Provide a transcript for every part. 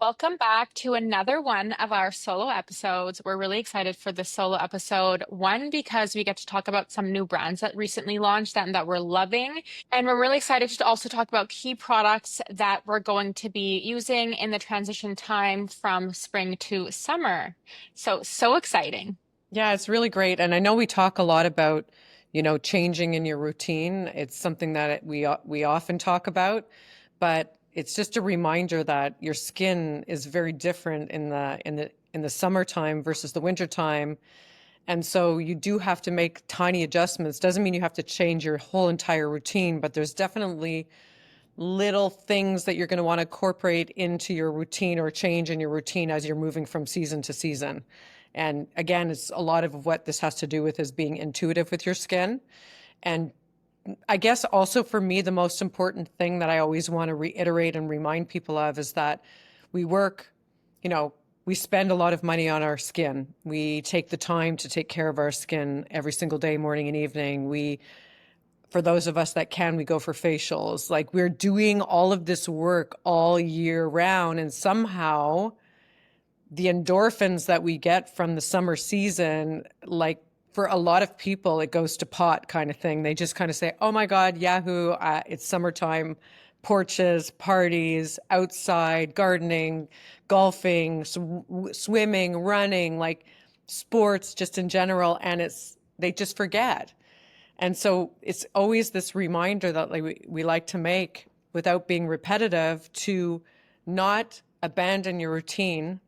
Welcome back to another one of our solo episodes. We're really excited for this solo episode. One, because we get to talk about some new brands that recently launched and that we're loving. And we're really excited to also talk about key products that we're going to be using in the transition time from spring to summer. So exciting. Yeah, it's really great. And I know we talk a lot about, changing in your routine. It's something that we often talk about, but it's just a reminder that your skin is very different in the summertime versus the wintertime. And so you do have to make tiny adjustments. Doesn't mean you have to change your whole entire routine, but there's definitely little things that you're going to want to incorporate into your routine or change in your routine as you're moving from season to season. And again, it's a lot of what this has to do with is being intuitive with your skin. And I guess also for me, the most important thing that I always want to reiterate and remind people of is that we work, you know, we spend a lot of money on our skin. We take the time to take care of our skin every single day, morning and evening. For those of us that can, we go for facials. Like we're doing all of this work all year round. And somehow the endorphins that we get from the summer season, like for a lot of people, it goes to pot kind of thing. They just kind of say, oh my God, Yahoo, it's summertime, porches, parties, outside, gardening, golfing, swimming, running, like sports just in general. And they just forget. And so it's always this reminder that like we like to make without being repetitive to not abandon your routine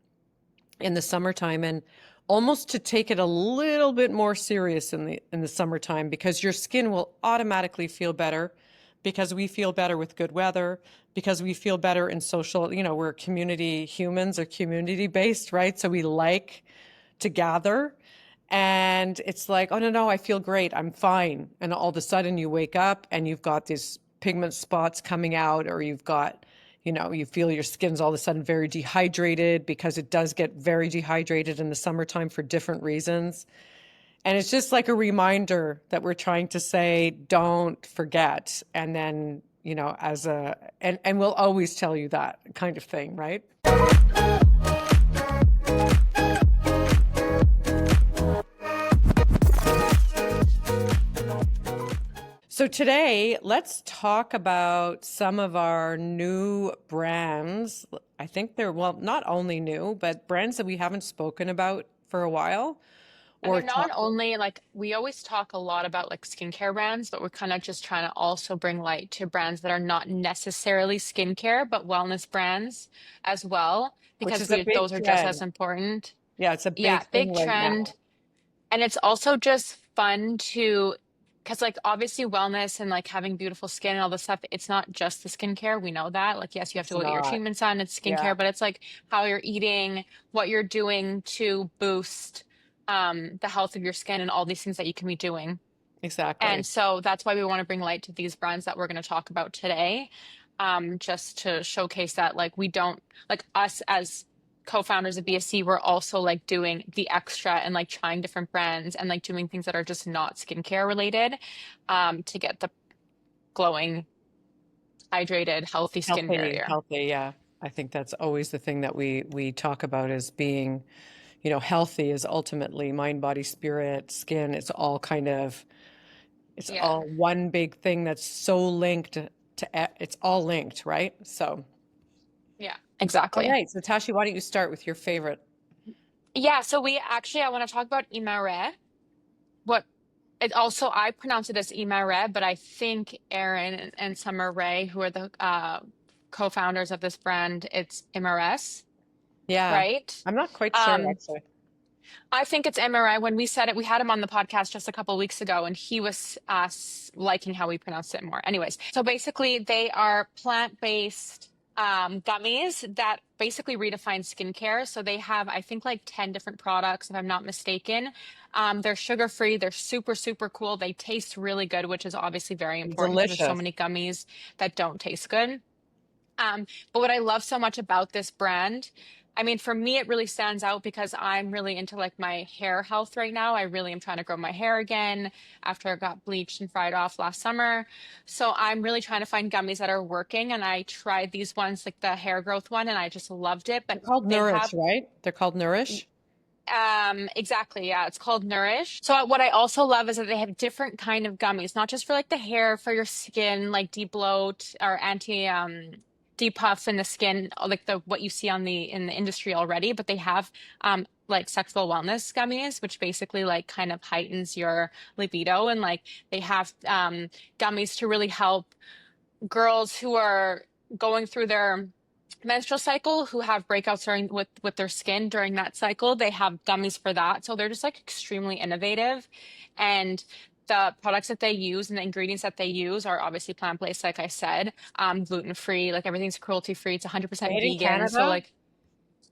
in the summertime and almost to take it a little bit more serious in the summertime because your skin will automatically feel better because we feel better with good weather, because we feel better in social, we're community humans or community based, right? So we like to gather. And it's like, oh, no, I feel great. I'm fine. And all of a sudden you wake up and you've got these pigment spots coming out, or you've got, you feel your skin's all of a sudden very dehydrated because it does get very dehydrated in the summertime for different reasons. And it's just like a reminder that we're trying to say, don't forget. And then, and we'll always tell you that kind of thing, right? So today, let's talk about some of our new brands. I think they're, well, not only new, but brands that we haven't spoken about for a while And or they're not talked. only like we always talk a lot about like skincare brands, but we're kind of just trying to also bring light to brands that are not necessarily skincare, but wellness brands as well, Which because is a we big those are just as trend. important. Yeah, it's a Yeah, big thing big right trend. now. And it's also just fun to, because like obviously wellness and like having beautiful skin and all this stuff, it's not just the skincare. We know that. Like, yes, you have to It's go get your not. treatments on, it's Yeah, skincare, but it's like how you're eating, what you're doing to boost the health of your skin and all these things that you can be doing. And exactly. so that's why we want to bring light to these brands that we're going to talk about today, just to showcase that like we don't like us as co-founders of BSC, we're also like doing the extra and like trying different brands and like doing things that are just not skincare related, to get the glowing, hydrated, healthy skin Healthy, barrier. healthy. Yeah. I think that's always the thing that we talk about as being, healthy is ultimately mind, body, spirit, skin. It's Yeah, all one big thing that's so linked it's all linked, right? So, yeah, all exactly. right. So Tashi, why don't you start with your favorite? Yeah, so we actually I want to talk about Imare. What it also I pronounce it as Imare, but I think Aaron and Summer Ray, who are the co-founders of this brand, it's Imares, Yeah, right? I'm not quite sure Um, actually. I think it's Imare. When we said it, we had him on the podcast just a couple of weeks ago, and he was liking how we pronounced it more. Anyways, so basically, they are plant-based gummies that basically redefine skincare. So they have, I think, like 10 different products, if I'm not mistaken. They're sugar-free. They're super, super cool. They taste really good, which is obviously very important because there's so Delicious. many gummies that don't taste good. But what I love so much about this brand, I mean, for me, it really stands out because I'm really into like my hair health right now. I really am trying to grow my hair again after I got bleached and fried off last summer. So I'm really trying to find gummies that are working. And I tried these ones, like the hair growth one, and I just loved it. But They're called they Nourish, have right? They're called Nourish. exactly, yeah, it's called Nourish. So what I also love is that they have different kind of gummies, not just for like the hair, for your skin, like bloat or anti depuff in the skin, like the what you see on the in the industry already, but they have like sexual wellness gummies, which basically like kind of heightens your libido, and like they have gummies to really help girls who are going through their menstrual cycle, who have breakouts during with their skin during that cycle. They have gummies for that, so they're just like extremely innovative. And the products that they use and the ingredients that they use are obviously plant-based, like I said, gluten-free, like everything's cruelty-free. It's 100% Made in vegan, so Canada. like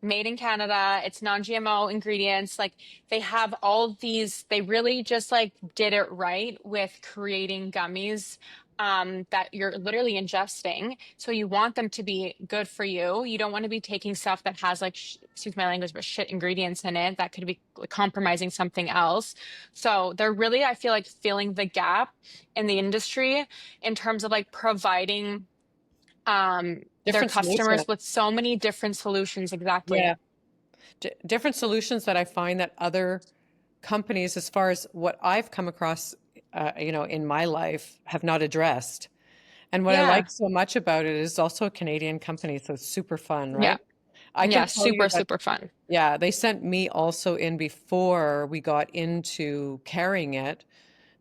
made in Canada. It's non-GMO ingredients. Like they have all these, they really just like did it right with creating gummies that you're literally ingesting. So you want them to be good for you. You don't want to be taking stuff that has like, excuse my language, but shit ingredients in it that could be compromising something else. So they're really, I feel like, filling the gap in the industry in terms of like providing their Different solution. customers with so many different solutions. Yeah. Exactly. Different solutions that I find that other companies, as far as what I've come across, in my life, have not addressed. And what I Yeah. like so much about it is also a Canadian company, so it's super fun, Yeah. right? I can Yeah. tell you Super, that, super fun. yeah, they sent me also in before we got into carrying it.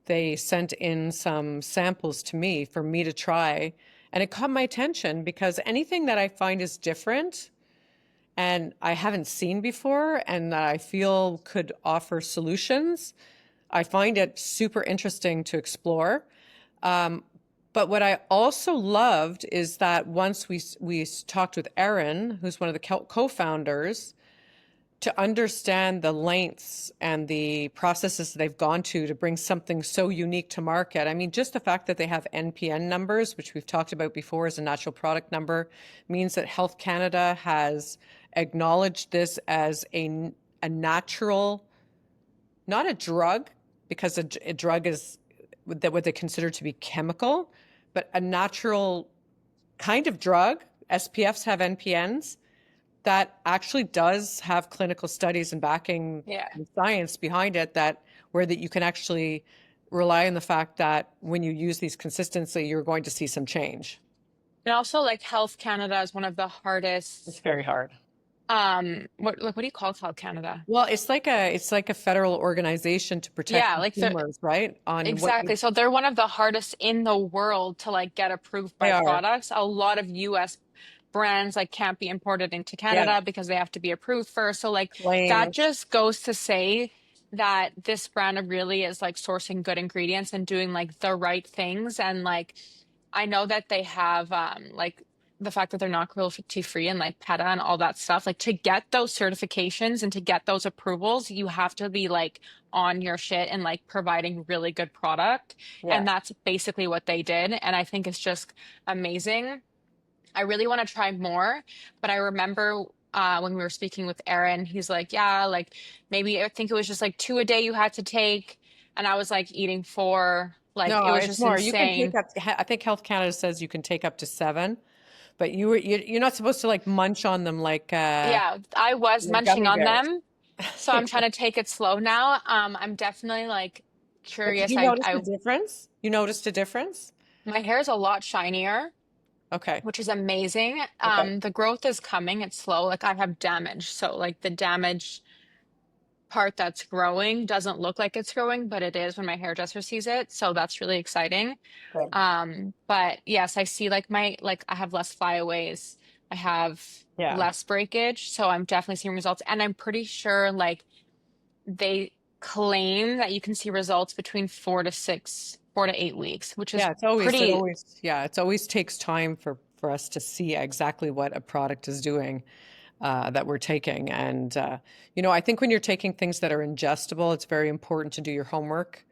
They sent in some samples to me for me to try. And it caught my attention because anything that I find is different and I haven't seen before and that I feel could offer solutions, I find it super interesting to explore. Um, but what I also loved is that once we talked with Erin, who's one of the co-founders, to understand the lengths and the processes they've gone to bring something so unique to market. I mean, just the fact that they have NPN numbers, which we've talked about before as a natural product number, means that Health Canada has acknowledged this as a natural, not a drug, because a drug is what they consider to be chemical, but a natural kind of drug. SPFs have NPNs that actually does have clinical studies and backing Yeah. and science behind it, that where that you can actually rely on the fact that when you use these consistently, you're going to see some change. And also like Health Canada is one of the It's hardest very hard. what do you call Health Canada? Well, it's like a federal organization to protect Yeah, like the consumers, right? On what exactly. you, So they're one of the hardest in the world to like get approved they by are. products. A lot of US brands like can't be imported into Yeah, Canada because they have to be approved first. So like that claims. just goes to say that this brand really is like sourcing good ingredients and doing like the right things. And like I know that they have like the fact that they're not cruelty free and like PETA and all that stuff. Like to get those certifications and to get those approvals, you have to be like on your shit and like providing really good product. Yeah. And that's basically what they did. And I think it's just amazing. I really want to try more, but I remember when we were speaking with Aaron, he's like, yeah, like maybe I think it was just like two a day you had to take. And I was like eating four. Like it No, was it's just more. You can take insane. up. I think Health Canada says you can take up to 7, but you're not supposed to like munch on them Yeah, I was like munching gummy on bears. them. So I'm trying to take it slow now. I'm definitely like But did curious. you notice the difference? You noticed a difference? My hair is a lot shinier, Okay. which is amazing. Okay. The growth is coming. It's slow. Like I have damage. So like the damage part that's growing doesn't look like it's growing, but it is when my hairdresser sees it. So that's really exciting. Good. But yes, I see like my like I have less flyaways. I have Yeah. less breakage. So I'm definitely seeing results. And I'm pretty sure like they claim that you can see results between 4 to 8 weeks, which is Yeah, pretty, it's always takes time for us to see exactly what a product is doing, that we're taking. And, I think when you're taking things that are ingestible, it's very important to do your homework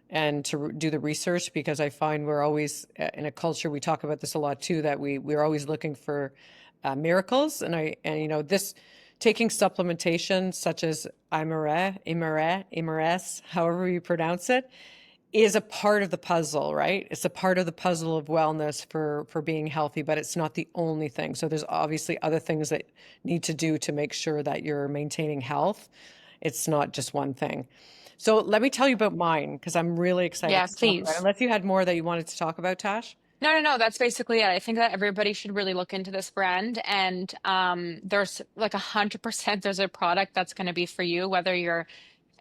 and to do the research, because I find we're always in a culture, we talk about this a lot too, that we're always looking for miracles. And this taking supplementation such as Imare, however you pronounce it, is a part of the puzzle, right? It's a part of the puzzle of wellness for being healthy, but it's not the only thing. So there's obviously other things that need to do to make sure that you're maintaining health. It's not just one thing. So let me tell you about mine because I'm really excited Yeah, to talk about it. please. Unless you had more that you wanted to talk about, Tash. No, no, no. That's basically it. I think that everybody should really look into this brand, and there's like 100% there's a product that's going to be for you, whether you're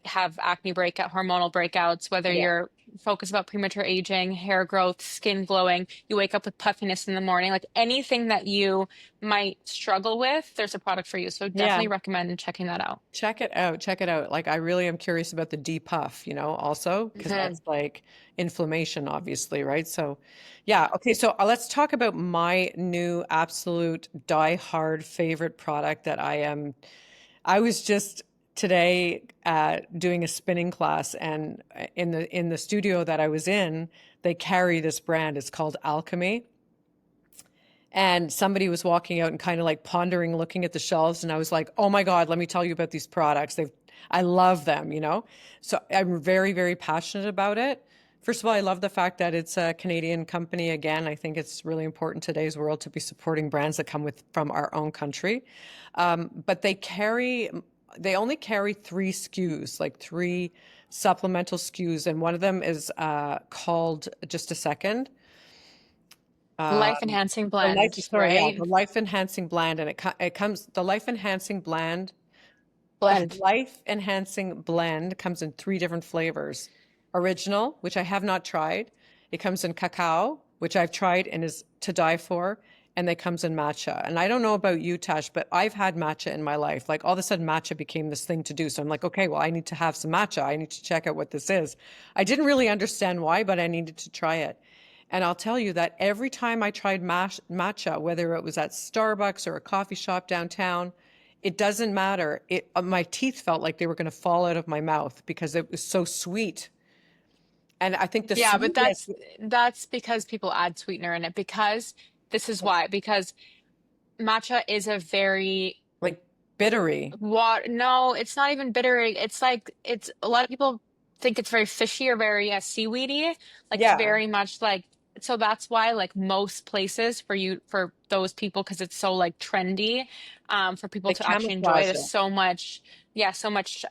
have acne breakout, hormonal breakouts, whether Yeah. you're focused about premature aging, hair growth, skin glowing, you wake up with puffiness in the morning, like anything that you might struggle with, there's a product for you. So Yeah. definitely recommend checking that out. Check it out. Check it out. Like I really am curious about the depuff, also because Mhm. that's like inflammation, obviously, right? So, yeah. Okay. So let's talk about my new absolute die-hard favorite product that I was just today doing a spinning class, and in the studio that I was in, they carry this brand. It's called Alcami. And somebody was walking out and kind of like pondering, looking at the shelves. And I was like, oh my God, let me tell you about these products. I love them. So I'm very, very passionate about it. First of all, I love the fact that it's a Canadian company. Again, I think it's really important in today's world to be supporting brands that come from our own country. But they only carry 3 SKUs, like 3 supplemental SKUs. And one of them is called, just a second, uh, Life enhancing the life, blend, sorry, yeah, right? the life enhancing blend, and it comes, the life enhancing blend, the Blend. life enhancing blend comes in 3 different flavors. Original, which I have not tried. It comes in cacao, which I've tried and is to die for. And it comes in matcha. And I don't know about you, Tash, but I've had matcha in my life. Like all of a sudden matcha became this thing to do. So I'm like, okay, well, I need to have some matcha. I need to check out what this is. I didn't really understand why, but I needed to try it. And I'll tell you that every time I tried matcha, whether it was at Starbucks or a coffee shop downtown, it doesn't matter. My teeth felt like they were going to fall out of my mouth because it was so sweet. And I think the Yeah, but sweetness, that's because people add sweetener in it because this is why, because matcha is a very like bittery. no, it's not even bitter. It's like it's a lot of people think it's very fishy or very seaweedy. Like it's Yeah, very much like so that's why like most places for those people because it's so like trendy for people they to actually enjoy it. camouflage There's it. so much so much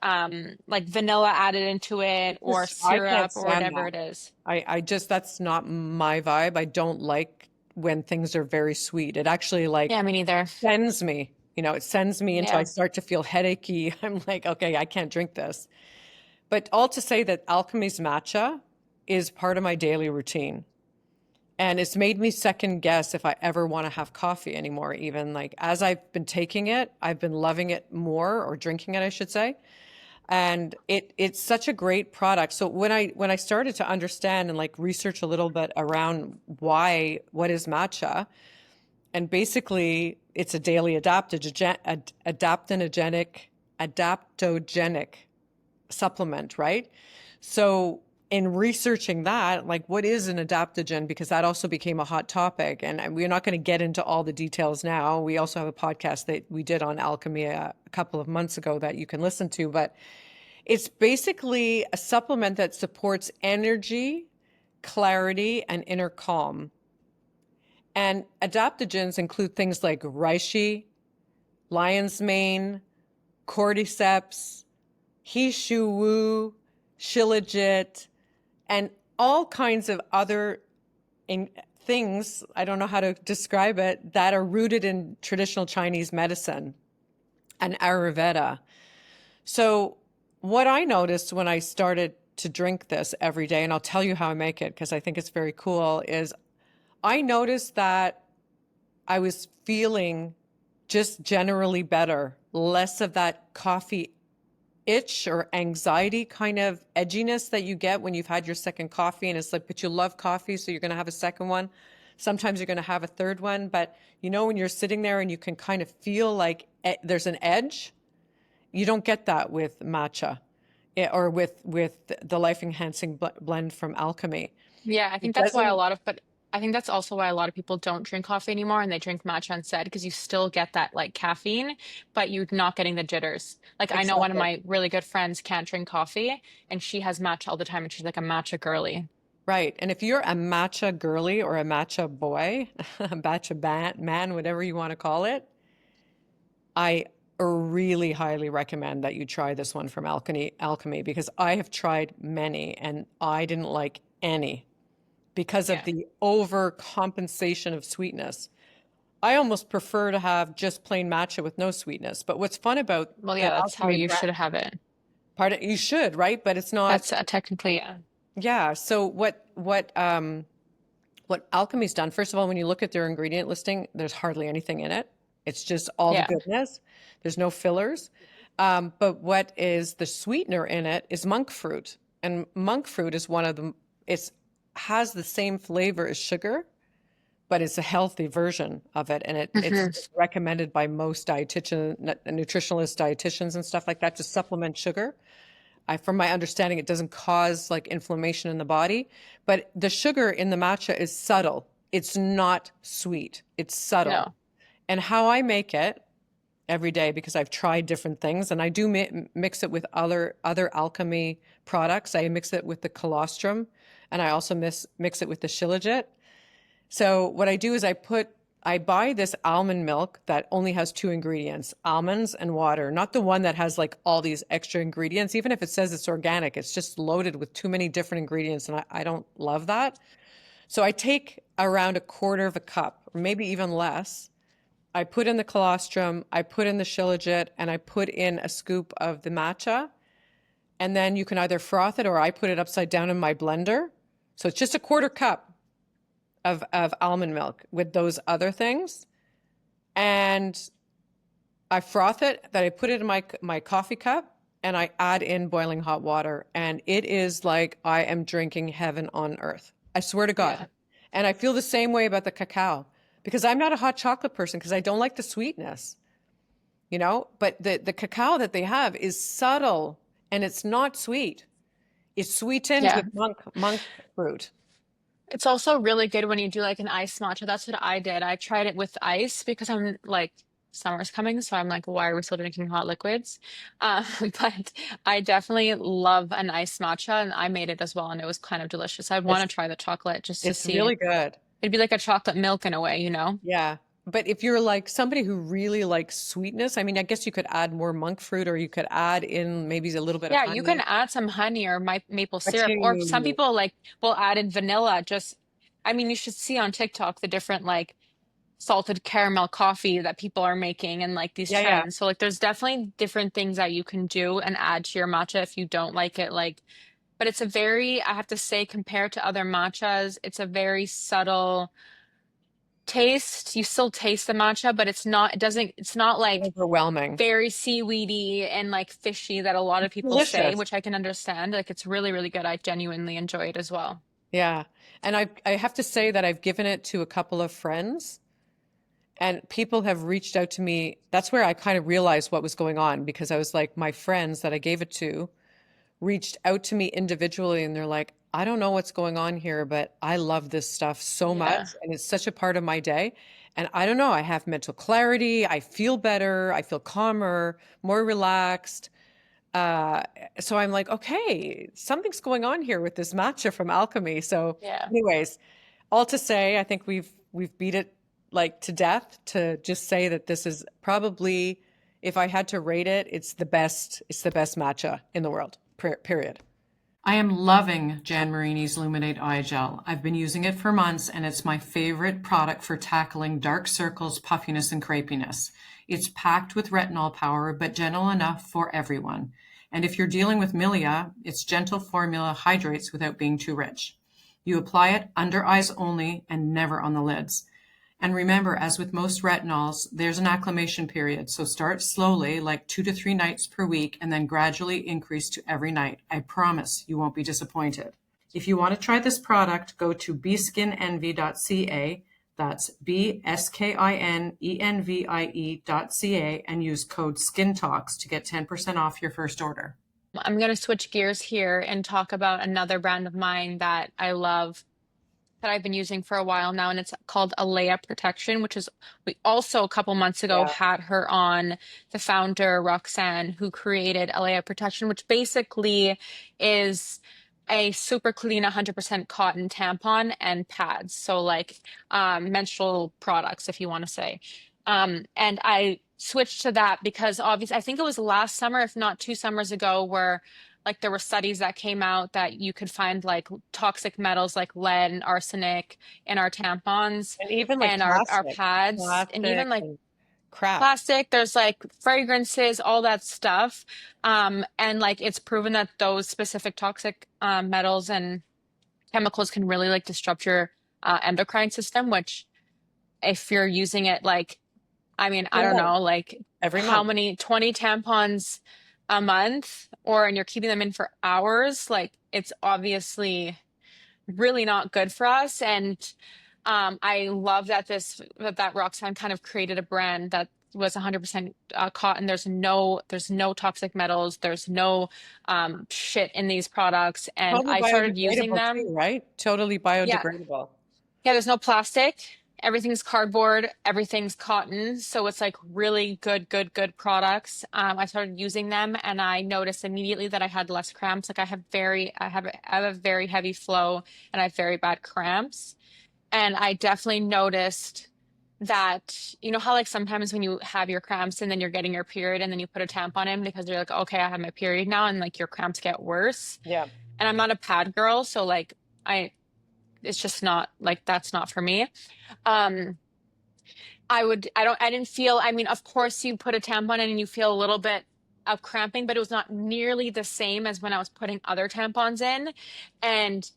like vanilla added into it or I can't syrup or stand whatever that. it is. I just, that's not my vibe. I don't like when things are very sweet. It actually like Yeah, me neither. sends me, it sends me into, I Yeah. start to feel headachy. I'm like, okay, I can't drink this. But all to say that Alchemy's matcha is part of my daily routine. And it's made me second guess if I ever want to have coffee anymore. Even like as I've been taking it, I've been loving it more, or drinking it, I should say. And it's such a great product. So when I started to understand and like research a little bit around what is matcha, and basically it's a daily adaptogenic supplement, right? So in researching that, like what is an adaptogen? Because that also became a hot topic. And we're not going to get into all the details now. We also have a podcast that we did on alchemy a couple of months ago that you can listen to. But it's basically a supplement that supports energy, clarity, and inner calm. And adaptogens include things like reishi, lion's mane, cordyceps, he shu wu, shilajit, and all kinds of other things, I don't know how to describe it, that are rooted in traditional Chinese medicine and Ayurveda. So what I noticed when I started to drink this every day, and I'll tell you how I make it because I think it's very cool, is I noticed that I was feeling just generally better, less of that coffee itch or anxiety kind of edginess that you get when you've had your second coffee. And it's like, but you love coffee, so you're going to have a second one. Sometimes you're going to have a third one. But when you're sitting there and you can kind of feel like there's an edge, you don't get that with matcha or with the life enhancing blend from Alchemy. Yeah, I It think that's why a doesn't, lot of, but I think that's also why a lot of people don't drink coffee anymore and they drink matcha instead because you still get that like caffeine, but you're not getting the jitters. Like I know one of Exactly. my really good friends can't drink coffee and she has matcha all the time and she's like a matcha girly. Right. And if you're a matcha girly or a matcha boy, a matcha man, whatever you want to call it, I really highly recommend that you try this one from Alchemy because I have tried many and I didn't like any because of Yeah. the overcompensation of sweetness. I almost prefer to have just plain matcha with no sweetness. But what's fun about Well, the yeah, that's how Alchemy you brand, should have it. part of, you should, right? But it's not, That's technically, yeah. yeah. So what Alchemy's done, first of all, when you look at their ingredient listing, there's hardly anything in it. It's just all the Yeah. goodness. There's no fillers. But what is the sweetener in it is monk fruit. And monk fruit is one of the, it's has the same flavor as sugar, but it's a healthy version of it. And it's Hmm. recommended by most nutritionalists, dietitians and stuff like that to supplement sugar. From my understanding, it doesn't cause like inflammation in the body, but the sugar in the matcha is subtle. It's not sweet. It's subtle. No. And how I make it every day, because I've tried different things, and I do mix it with other alchemy products. I mix it with the colostrum, and I also mix it with the shilajit. So what I do is I buy this almond milk that only has two ingredients, almonds and water, not the one that has like all these extra ingredients. Even if it says it's organic, it's just loaded with too many different ingredients, and I don't love that. So I take around a quarter of a cup, or maybe even less. I put in the colostrum, I put in the shilajit, and I put in a scoop of the matcha. And then you can either froth it or I put it upside down in my blender. So it's just a quarter cup of almond milk with those other things. And I froth it, then I put it in my coffee cup and I add in boiling hot water. And it is like I am drinking heaven on earth. I swear to God. Yeah. And I feel the same way about the cacao because I'm not a hot chocolate person because I don't like the sweetness, but the cacao that they have is subtle and it's not sweet. It's sweetened Yeah. with monk fruit. It's also really good when you do like an ice matcha. That's what I did. I tried it with ice because I'm like, summer's coming, so I'm like, why are we still drinking hot liquids? But I definitely love an ice matcha, and I made it as well, and it was kind of delicious. I'd want It's to try the chocolate just to it's see. really good. It'd be like a chocolate milk in a way, you know? Yeah. But if you're like somebody who really likes sweetness, I mean, I guess you could add more monk fruit or you could add in maybe a little bit of Yeah, you can honey. add some honey or maple But syrup, or some people like will add in vanilla. Just, I mean, you should see on TikTok the different like salted caramel coffee that people are making and like these yeah, yeah. trends. So like there's definitely different things that you can do and add to your matcha if you don't like it. Like, but it's a very, I have to say, compared to other matchas, it's a very subtle taste. You still taste the matcha, but it's not like Overwhelming. very seaweedy and like fishy that a lot of It's people say, delicious. which I can understand. Like it's really, really good. I genuinely enjoy it as well. Yeah. And I have to say that I've given it to a couple of friends and people have reached out to me. That's where I kind of realized what was going on because I was like, my friends that I gave it to reached out to me individually and they're like, I don't know what's going on here, but I love this stuff so Yeah. much and it's such a part of my day. And I don't know, I have mental clarity, I feel better, I feel calmer, more relaxed. Uh, so I'm like, okay, something's going on here with this matcha from Alchemy. So Yeah. anyways, all to say, I think we've beat it like to death to just say that this is probably, if I had to rate it, it's the best matcha in the world, period. I am loving Jan Marini's Luminate Eye Gel. I've been using it for months and it's my favorite product for tackling dark circles, puffiness, and crepiness. It's packed with retinol power, but gentle enough for everyone. And if you're dealing with milia, its gentle formula hydrates without being too rich. You apply it under eyes only and never on the lids. And remember, as with most retinols, there's an acclimation period. So start slowly, like 2 to 3 nights per week, and then gradually increase to every night. I promise you won't be disappointed. If you want to try this product, go to beskinenvy.ca. That's beskinenvie.ca and use code SKINTALKS to get 10% off your first order. I'm going to switch gears here and talk about another brand of mine that I love that I've been using for a while now, and it's called Alea Protection, which is we also a couple months ago Yeah. had her on, the founder Roxanne, who created Alea Protection, which basically is a super clean 100% cotton tampon and pads. So like menstrual products, if you want to say. And I switched to that because obviously I think it was last summer, if not 2 summers ago, where like there were studies that came out that you could find like toxic metals like lead and arsenic in our tampons And even like and our pads, and plastic even like and crap. plastic. There's like fragrances, all that stuff. And like it's proven that those specific toxic metals and chemicals can really like disrupt your endocrine system, which if you're using it like, I mean, I Every don't month. know, like Every how month. many, 20 tampons a month, or and you're keeping them in for hours, like it's obviously really not good for us. And I love that that Roxanne kind of created a brand that was 100% cotton. There's no toxic metals. There's no shit in these products. And Totally I started using biodegradable too, them. right? Totally Yeah, biodegradable. yeah, there's no plastic. Everything's cardboard, everything's cotton. So it's like really good products. I started using them and I noticed immediately that I had less cramps. Like I have a very heavy flow and I have very bad cramps. And I definitely noticed that, you know how like sometimes when you have your cramps and then you're getting your period and then you put a tampon in because you're like, okay, I have my period now, and like your cramps get worse. Yeah. And I'm not a pad girl, so like I it's just not like that's not for me. Um, I didn't feel, I mean, of course you put a tampon in and you feel a little bit of cramping, but it was not nearly the same as when I was putting other tampons in. And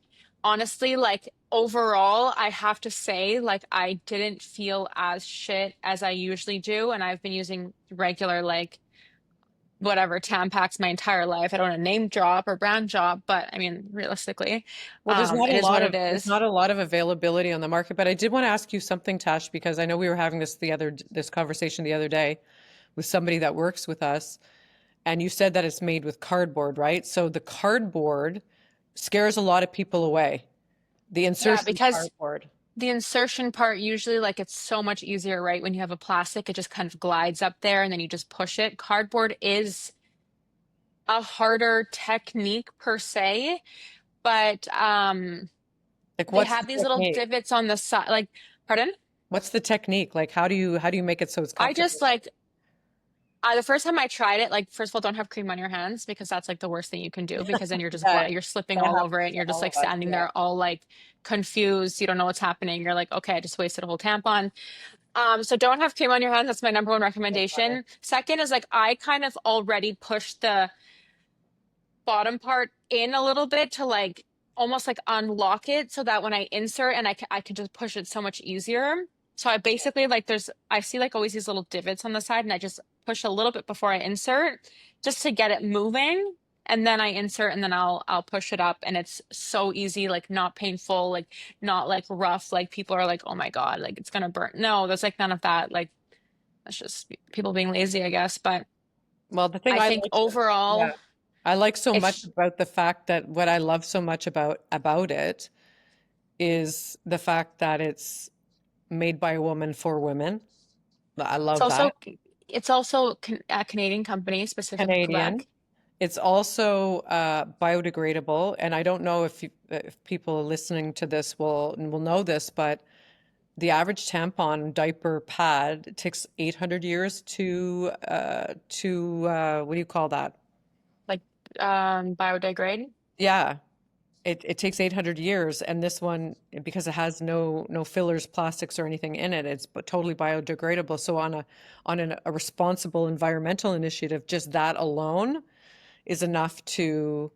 honestly, like overall, I have to say, like I didn't feel as shit as I usually do. And I've been using regular, like whatever Tampax my entire life. I don't want to name drop or brand drop, but I mean, realistically, Well, it is what it there's is. not a lot of availability on the market, but I did want to ask you something, Tash, because I know we were having this conversation the other day with somebody that works with us, and you said that it's made with cardboard, right? So the cardboard scares a lot of people away. The Yeah, insertion because cardboard. the insertion part usually like it's so much easier, right? When you have a plastic, it just kind of glides up there and then you just push it. Cardboard is a harder technique per se, but Like, they what's have the these little technique? divots on the side. Like, pardon? What's the technique? Like, how do you make it so it's I just comfortable? like the first time I tried it, like first of all, don't have cream on your hands because that's like the worst thing you can do because then Yeah, you're slipping that all over it happens and to you're just all like of us. standing Yeah. there all like confused. You don't know what's happening. You're like, okay, I just wasted a whole tampon. So don't have cream on your hands. That's my number one That's funny. recommendation. Second is like I kind of already pushed the bottom part in a little bit to like almost like unlock it so that when I insert and I could just push it so much easier. So I basically like I see like always these little divots on the side and I just push a little bit before I insert just to get it moving. And then I insert and then I'll push it up and it's so easy, like not painful, like not like rough, like people are like, oh my God, like it's gonna burn. No, there's like none of that. Like that's just people being lazy, I guess. But Well, the thing I I think like, yeah, overall, I like so much if about the fact that what I love so much about it is the fact that it's made by a woman for women. I it's love also that. a Canadian company, specifically Canadian. Quebec. It's also biodegradable, and I don't know if people listening to this will know this, but the average tampon diaper pad takes 800 years to what do you call that? Like biodegrade. Yeah, it takes 800 years, and this one, because it has no fillers, plastics, or anything in it, it's totally biodegradable. So a responsible environmental initiative, just that alone is enough to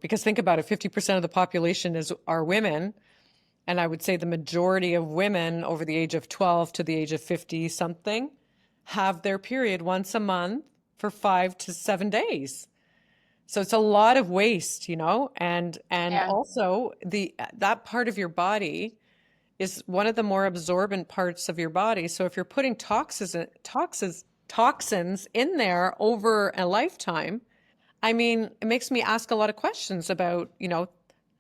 because think about it, 50% of the population are women, and I would say the majority of women over the age of 12 to the age of 50 something have their period once a month for 5 to 7 days. So it's a lot of waste, and Yeah. also the that part of your body is one of the more absorbent parts of your body. So if you're putting toxins in there over a lifetime, I mean, it makes me ask a lot of questions about,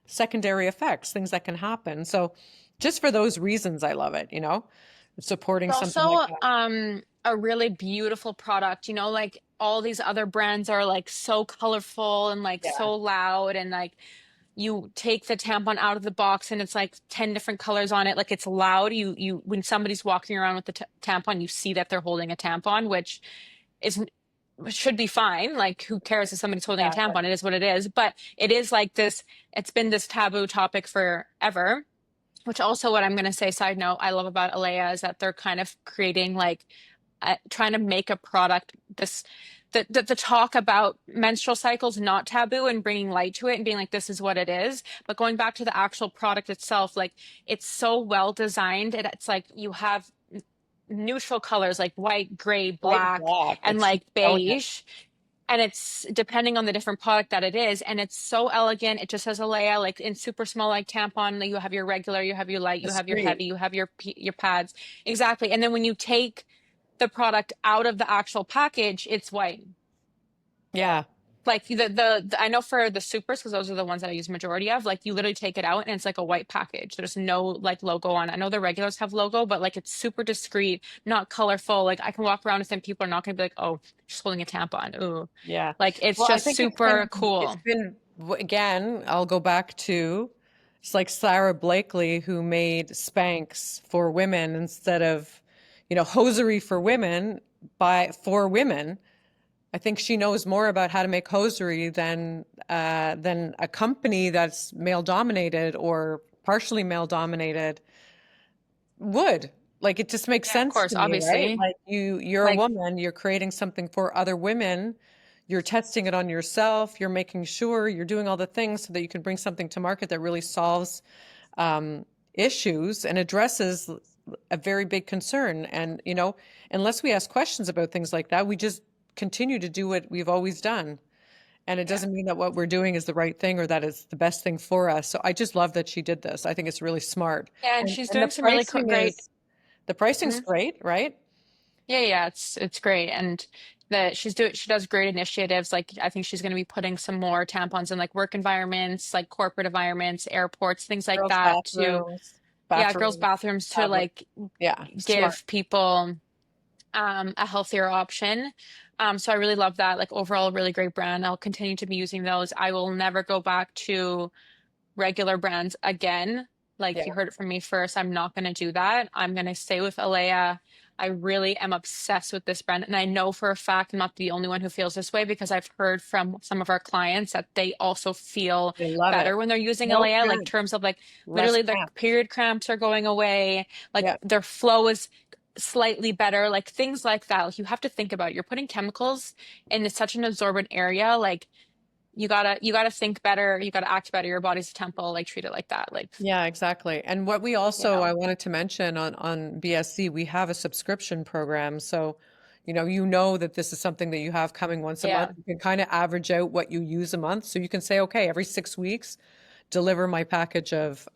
secondary effects, things that can happen. So just for those reasons, I love it, supporting It's something like also that. a really beautiful product, like all these other brands are like so colorful and like Yeah, so loud, and like you take the tampon out of the box and it's like 10 different colors on it. Like it's loud. You when somebody's walking around with the tampon, you see that they're holding a tampon, which is should be fine. Like who cares if somebody's holding a exactly. tampon? It is what it is. But it is like this, it's been this taboo topic forever. Which also, what I'm going to say, side note, I love about Alea is that they're kind of creating like trying to make a product this the talk about menstrual cycles not taboo, and bringing light to it and being like this is what it is. But going back to the actual product itself, like it's so well designed. It's like you have neutral colors like white, gray, White and black, black. and It's like just elegant. beige. And it's depending on the different product that it is, and it's so elegant. It just has a layout like in super small, like tampon. Like, you have your regular, you have your light, you have your Discreet. heavy, you have your pads. Exactly. And then when you take the product out of the actual package, it's white. Yeah. Like the I know for the supers, because those are the ones that I use majority of, like you literally take it out and it's like a white package. There's no like logo on it. I know the regulars have logo, but like it's super discreet, not colorful. Like I can walk around and people are not gonna be like, oh, she's holding a tampon. Ooh. Yeah. Like it's Well, I just think super cool. again, I'll go back to, it's like Sarah Blakely who made Spanx for women instead of, hosiery for women for women. I think she knows more about how to make hosiery than a company that's male dominated or partially male dominated would. Like it just makes Yeah, of sense course, to me, right? obviously. Like you're a Like, woman, you're creating something for other women, you're testing it on yourself, you're making sure you're doing all the things so that you can bring something to market that really solves um, issues and addresses a very big concern. And, unless we ask questions about things like that, we just continue to do what we've always done. And it yeah. doesn't mean that what we're doing is the right thing or that it's the best thing for us. So I just love that she did this. I think it's really smart. Yeah, and And she's and doing some really great. the pricing's Mhm. great, right? Yeah, yeah, it's great. And that she does great initiatives. Like I think she's going to be putting some more tampons in like work environments, like corporate environments, airports, things like Girls' that to, bathrooms, yeah, girls' bathroom bathrooms to tablets. like Yeah, smart. give people a healthier option. So I really love that. Like overall, a really great brand. I'll continue to be using those. I will never go back to regular brands again. Like Yeah, you heard it from me first. I'm not going to do that. I'm going to stay with Alea. I really am obsessed with this brand. And I know for a fact I'm not the only one who feels this way, because I've heard from some of our clients that they also feel they love it. better when they're using No Alea, like cramps, terms of like less literally the cramps. period cramps are going away, like Yeah. their flow is slightly better, like things like that. Like you have to think about it. You're putting chemicals in such an absorbent area. Like you gotta think better. You gotta act better. Your body's a temple. Like treat it like that. Like, Yeah, exactly. And what we you also, know, I wanted to mention on BSC, we have a subscription program. So, that this is something that you have coming once a yeah, month. You can kind of average out what you use a month. So you can say, okay, every 6 weeks, deliver my package of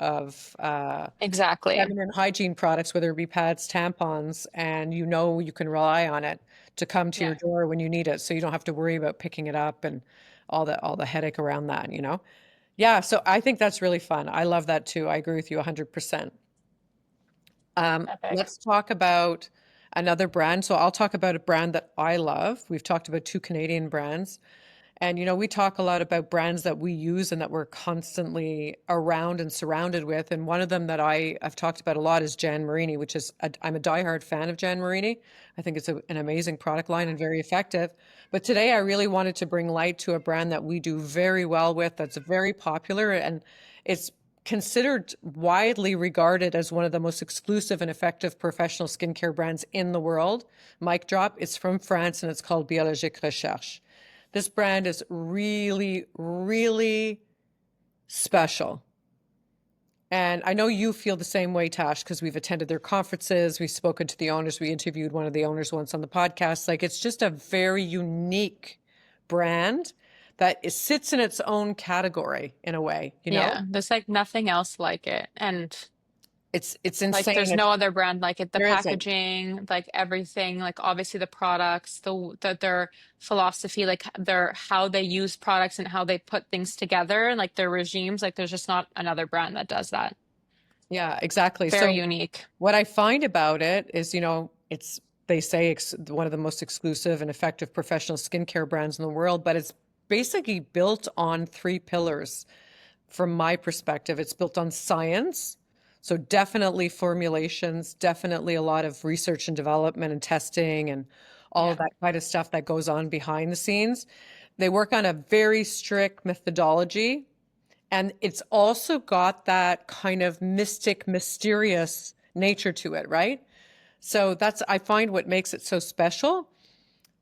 exactly. feminine hygiene products, whether it be pads, tampons, and you can rely on it to come to your Yeah. door when you need it. So you don't have to worry about picking it up and all the headache around that. Yeah, so I think that's really fun. I love that too. I agree with you 100%. Epic. Let's talk about another brand. So I'll talk about a brand that I love. We've talked about two Canadian brands. And, we talk a lot about brands that we use and that we're constantly around and surrounded with. And one of them that I've talked about a lot is Jan Marini, which is, I'm a diehard fan of Jan Marini. I think it's an amazing product line and very effective. But today I really wanted to bring light to a brand that we do very well with, that's very popular, and it's considered widely regarded as one of the most exclusive and effective professional skincare brands in the world. Mic drop. It's from France and it's called Biologique Recherche. This brand is really, really special. And I know you feel the same way, Tash, because we've attended their conferences, we've spoken to the owners, we interviewed one of the owners once on the podcast. Like it's just a very unique brand that sits in its own category in a way. Yeah. There's like nothing else like it. And it's Like insane. there's no other brand like it. The There isn't. packaging, like everything, like obviously the products, their philosophy, like their how they use products and how they put things together, like their regimes, like there's just not another brand that does that. Yeah, exactly. Very So unique. what I find about it is, it's they say one of the most exclusive and effective professional skincare brands in the world, but it's basically built on three pillars. From my perspective, it's built on science. So definitely formulations, definitely a lot of research and development and testing and all of Yeah. that kind of stuff that goes on behind the scenes. They work on a very strict methodology, and it's also got that kind of mystic, mysterious nature to it, right? So that's, I find, what makes it so special.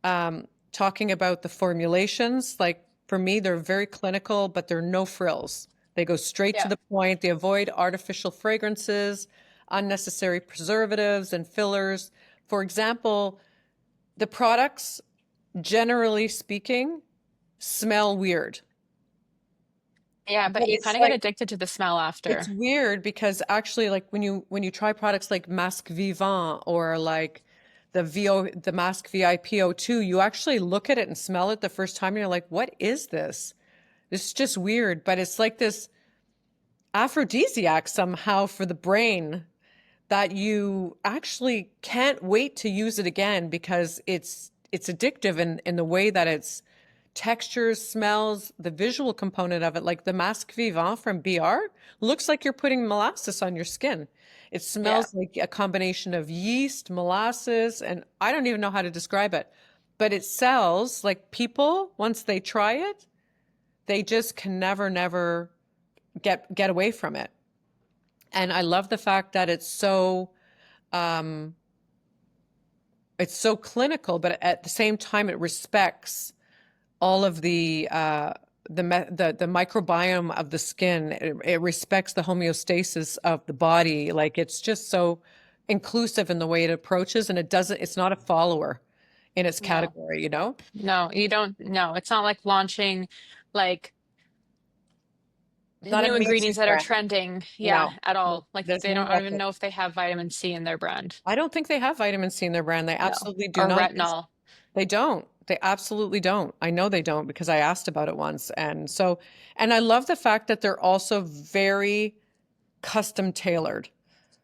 Talking about the formulations, like for me, they're very clinical, but they're no frills. They go straight to Yeah. the point. They avoid artificial fragrances, unnecessary preservatives, and fillers. For example, the products, generally speaking, smell weird. Yeah, but But you it's kind of get like, addicted to the smell it's after. weird because actually, like when you try products like Masque Vivant or like the Masque VIPO2, you actually look at it and smell it the first time and you're like, what is this? It's just weird, but it's like this aphrodisiac somehow for the brain that you actually can't wait to use it again because it's addictive in the way that it's textures, smells, the visual component of it. Like the Masque Vivant from BR looks like you're putting molasses on your skin. It Yeah. smells like a combination of yeast, molasses, and I don't even know how to describe it. But it sells like people, once they try it, they just can never, never get away from it. And I love the fact that um, it's so clinical, but at the same time, it respects all of the microbiome of the skin. It respects the homeostasis of the body. Like it's just so inclusive in the way it approaches, and it's not a follower in its No. category, you know? No, you don't. No, it's not like launching like Not a new me too ingredients that are brand. trending. Yeah, No, at no, all. Like there's they none don't, I of don't even it. know if they have vitamin C in their brand. I don't think they have vitamin C in their brand. They No. absolutely do Or not. retinol. They don't. They absolutely don't. I know they don't because I asked about it once. And I love the fact that they're also very custom tailored.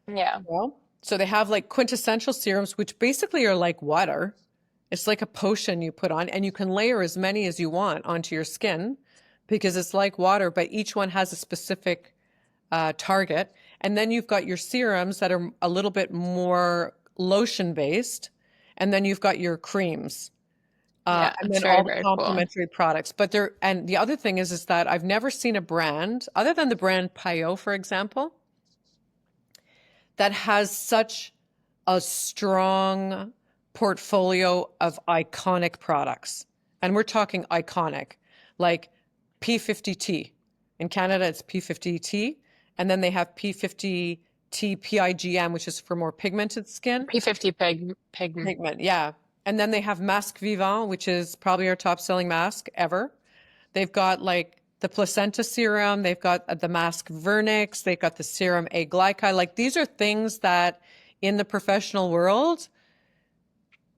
Yeah. Well, so they have like quintessential serums, which basically are like water. It's like a potion you put on, and you can layer as many as you want onto your skin because it's like water, but each one has a specific target. And then you've got your serums that are a little bit more lotion based. And then you've got your creams. Yeah. And It's then very, all the very cool. complementary products. And the other thing is that I've never seen a brand, other than the brand Payot, for example, that has such a strong portfolio of iconic products. And we're talking iconic, like P50T. In Canada, it's P50T. And then they have P50T PIGM, which is for more pigmented skin. P50 pig. Pigment, yeah. And then they have Masque Vivant, which is probably our top selling mask ever. They've got like the placenta serum, they've got the mask vernix, they've got the serum A glycol. Like these are things that in the professional world,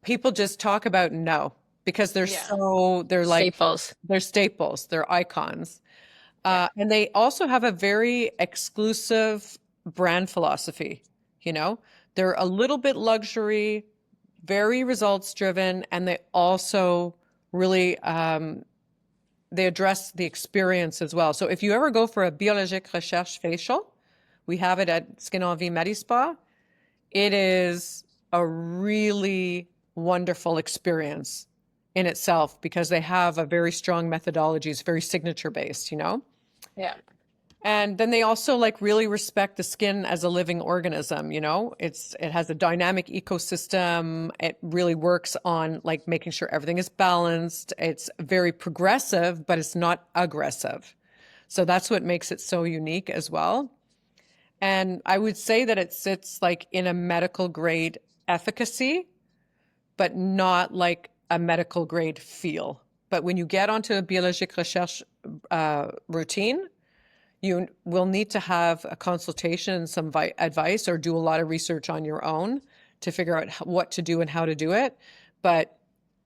people just talk about no, because Yeah. they're like, Staples. they're staples, they're icons. Yeah. And they also have a very exclusive brand philosophy, you know? They're a little bit luxury, very results driven, and they also really they address the experience as well. So if you ever go for a Biologique Recherche facial, we have it at Skin Envie Medispa. It is a really wonderful experience in itself because they have a very strong methodology. It's very signature based, you know? Yeah. And then they also like really respect the skin as a living organism, you know? It has a dynamic ecosystem. It really works on like making sure everything is balanced. It's very progressive, but it's not aggressive. So that's what makes it so unique as well. And I would say that it sits like in a medical grade efficacy, but not like a medical grade feel. But when you get onto a Biologique Recherche routine, you will need to have a consultation and some advice or do a lot of research on your own to figure out what to do and how to do it. But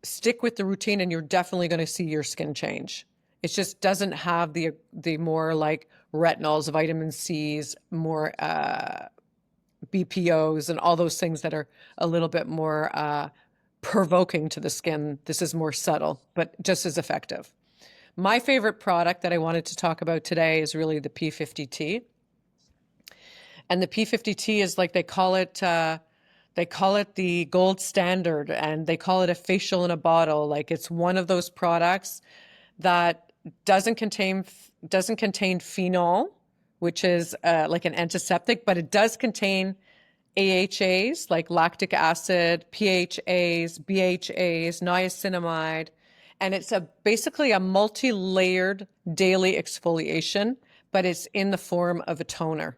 stick with the routine and you're definitely going to see your skin change. It just doesn't have the more like retinols, vitamin C's, more BPOs and all those things that are a little bit more provoking to the skin. This is more subtle, but just as effective. My favorite product that I wanted to talk about today is really the P50T. And the P50T is like they call it the gold standard, and they call it a facial in a bottle. Like it's one of those products that doesn't contain phenol, which is like an antiseptic, but it does contain AHAs like lactic acid, PHAs, BHAs, niacinamide, and it's basically a multi-layered daily exfoliation, but it's in the form of a toner.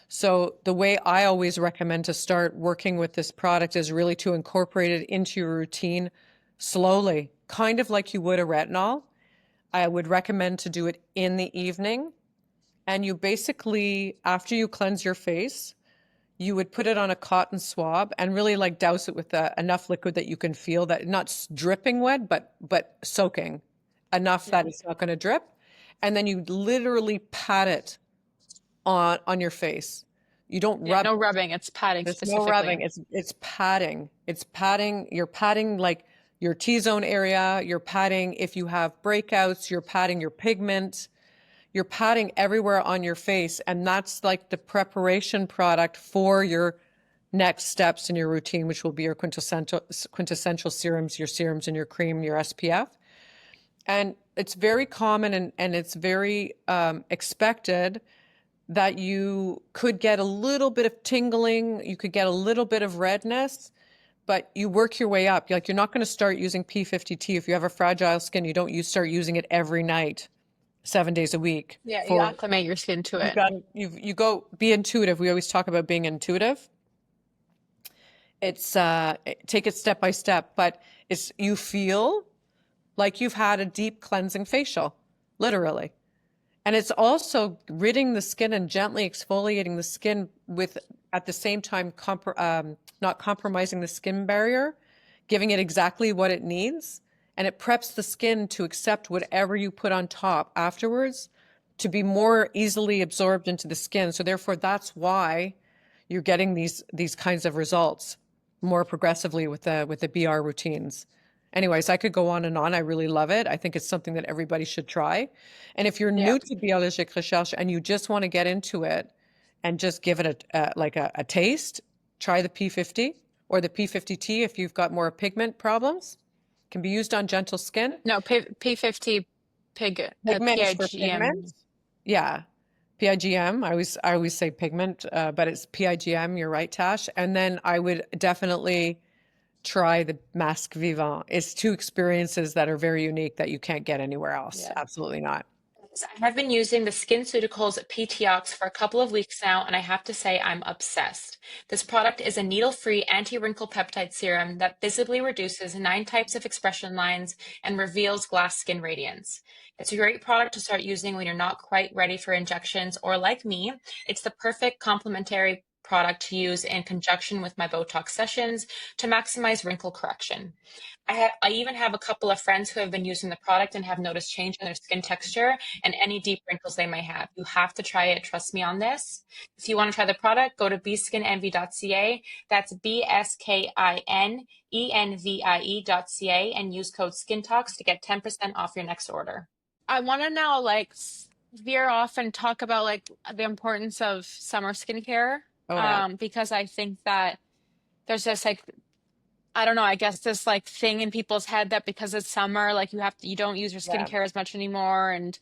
So the way I always recommend to start working with this product is really to incorporate it into your routine slowly, kind of like you would a retinol. I would recommend to do it in the evening. And you basically, after you cleanse your face, you would put it on a cotton swab and really like douse it with enough liquid that you can feel that not dripping wet, but soaking enough that it's not going to drip. And then you literally pat it on your face. You don't rub. No rubbing, it's patting There's specifically. no rubbing. It's padding. It's padding. You're padding like your T-zone area. You're padding if you have breakouts. You're padding your pigment. You're padding everywhere on your face, and that's like the preparation product for your next steps in your routine, which will be your quintessential serums, your serums and your cream, your SPF. And it's very common and it's very expected that you could get a little bit of tingling, you could get a little bit of redness, but you work your way up. Like you're not going to start using P50T if you have a fragile skin. You start using it every night, 7 days a week. Yeah, you acclimate your skin to it. You go be intuitive. We always talk about being intuitive. It's take it step by step, but you feel like you've had a deep cleansing facial, literally. And it's also ridding the skin and gently exfoliating the skin with, at the same time, not compromising the skin barrier, giving it exactly what it needs. And it preps the skin to accept whatever you put on top afterwards to be more easily absorbed into the skin. So therefore, that's why you're getting these kinds of results more progressively with the BR routines. Anyways, I could go on and on. I really love it. I think it's something that everybody should try. And if you're new to Biologique Recherche and you just want to get into it and just give it a taste, try the P50 or the P50T if you've got more pigment problems. Can be used on gentle skin. No, P50 pigment PIGM. for pigment. Yeah, PIGM. I always say pigment, but it's PIGM. You're right, Tash. And then I would definitely try the Masque Vivant. It's two experiences that are very unique that you can't get anywhere else. Yeah. Absolutely not. I have been using the SkinCeuticals PTOX for a couple of weeks now, and I have to say I'm obsessed. This product is a needle-free anti-wrinkle peptide serum that visibly reduces 9 types of expression lines and reveals glass skin radiance. It's a great product to start using when you're not quite ready for injections, or like me, it's the perfect complementary product to use in conjunction with my Botox sessions to maximize wrinkle correction. I even have a couple of friends who have been using the product and have noticed change in their skin texture and any deep wrinkles they may have. You have to try it. Trust me on this. If you want to try the product, go to bskinenvy.ca. That's bskinenvie.ca and use code SkinTalks to get 10% off your next order. I want to now veer off and talk about the importance of summer skincare. Because I think that there's this I don't know, I guess this thing in people's head that because it's summer, you don't use your skincare as much anymore. And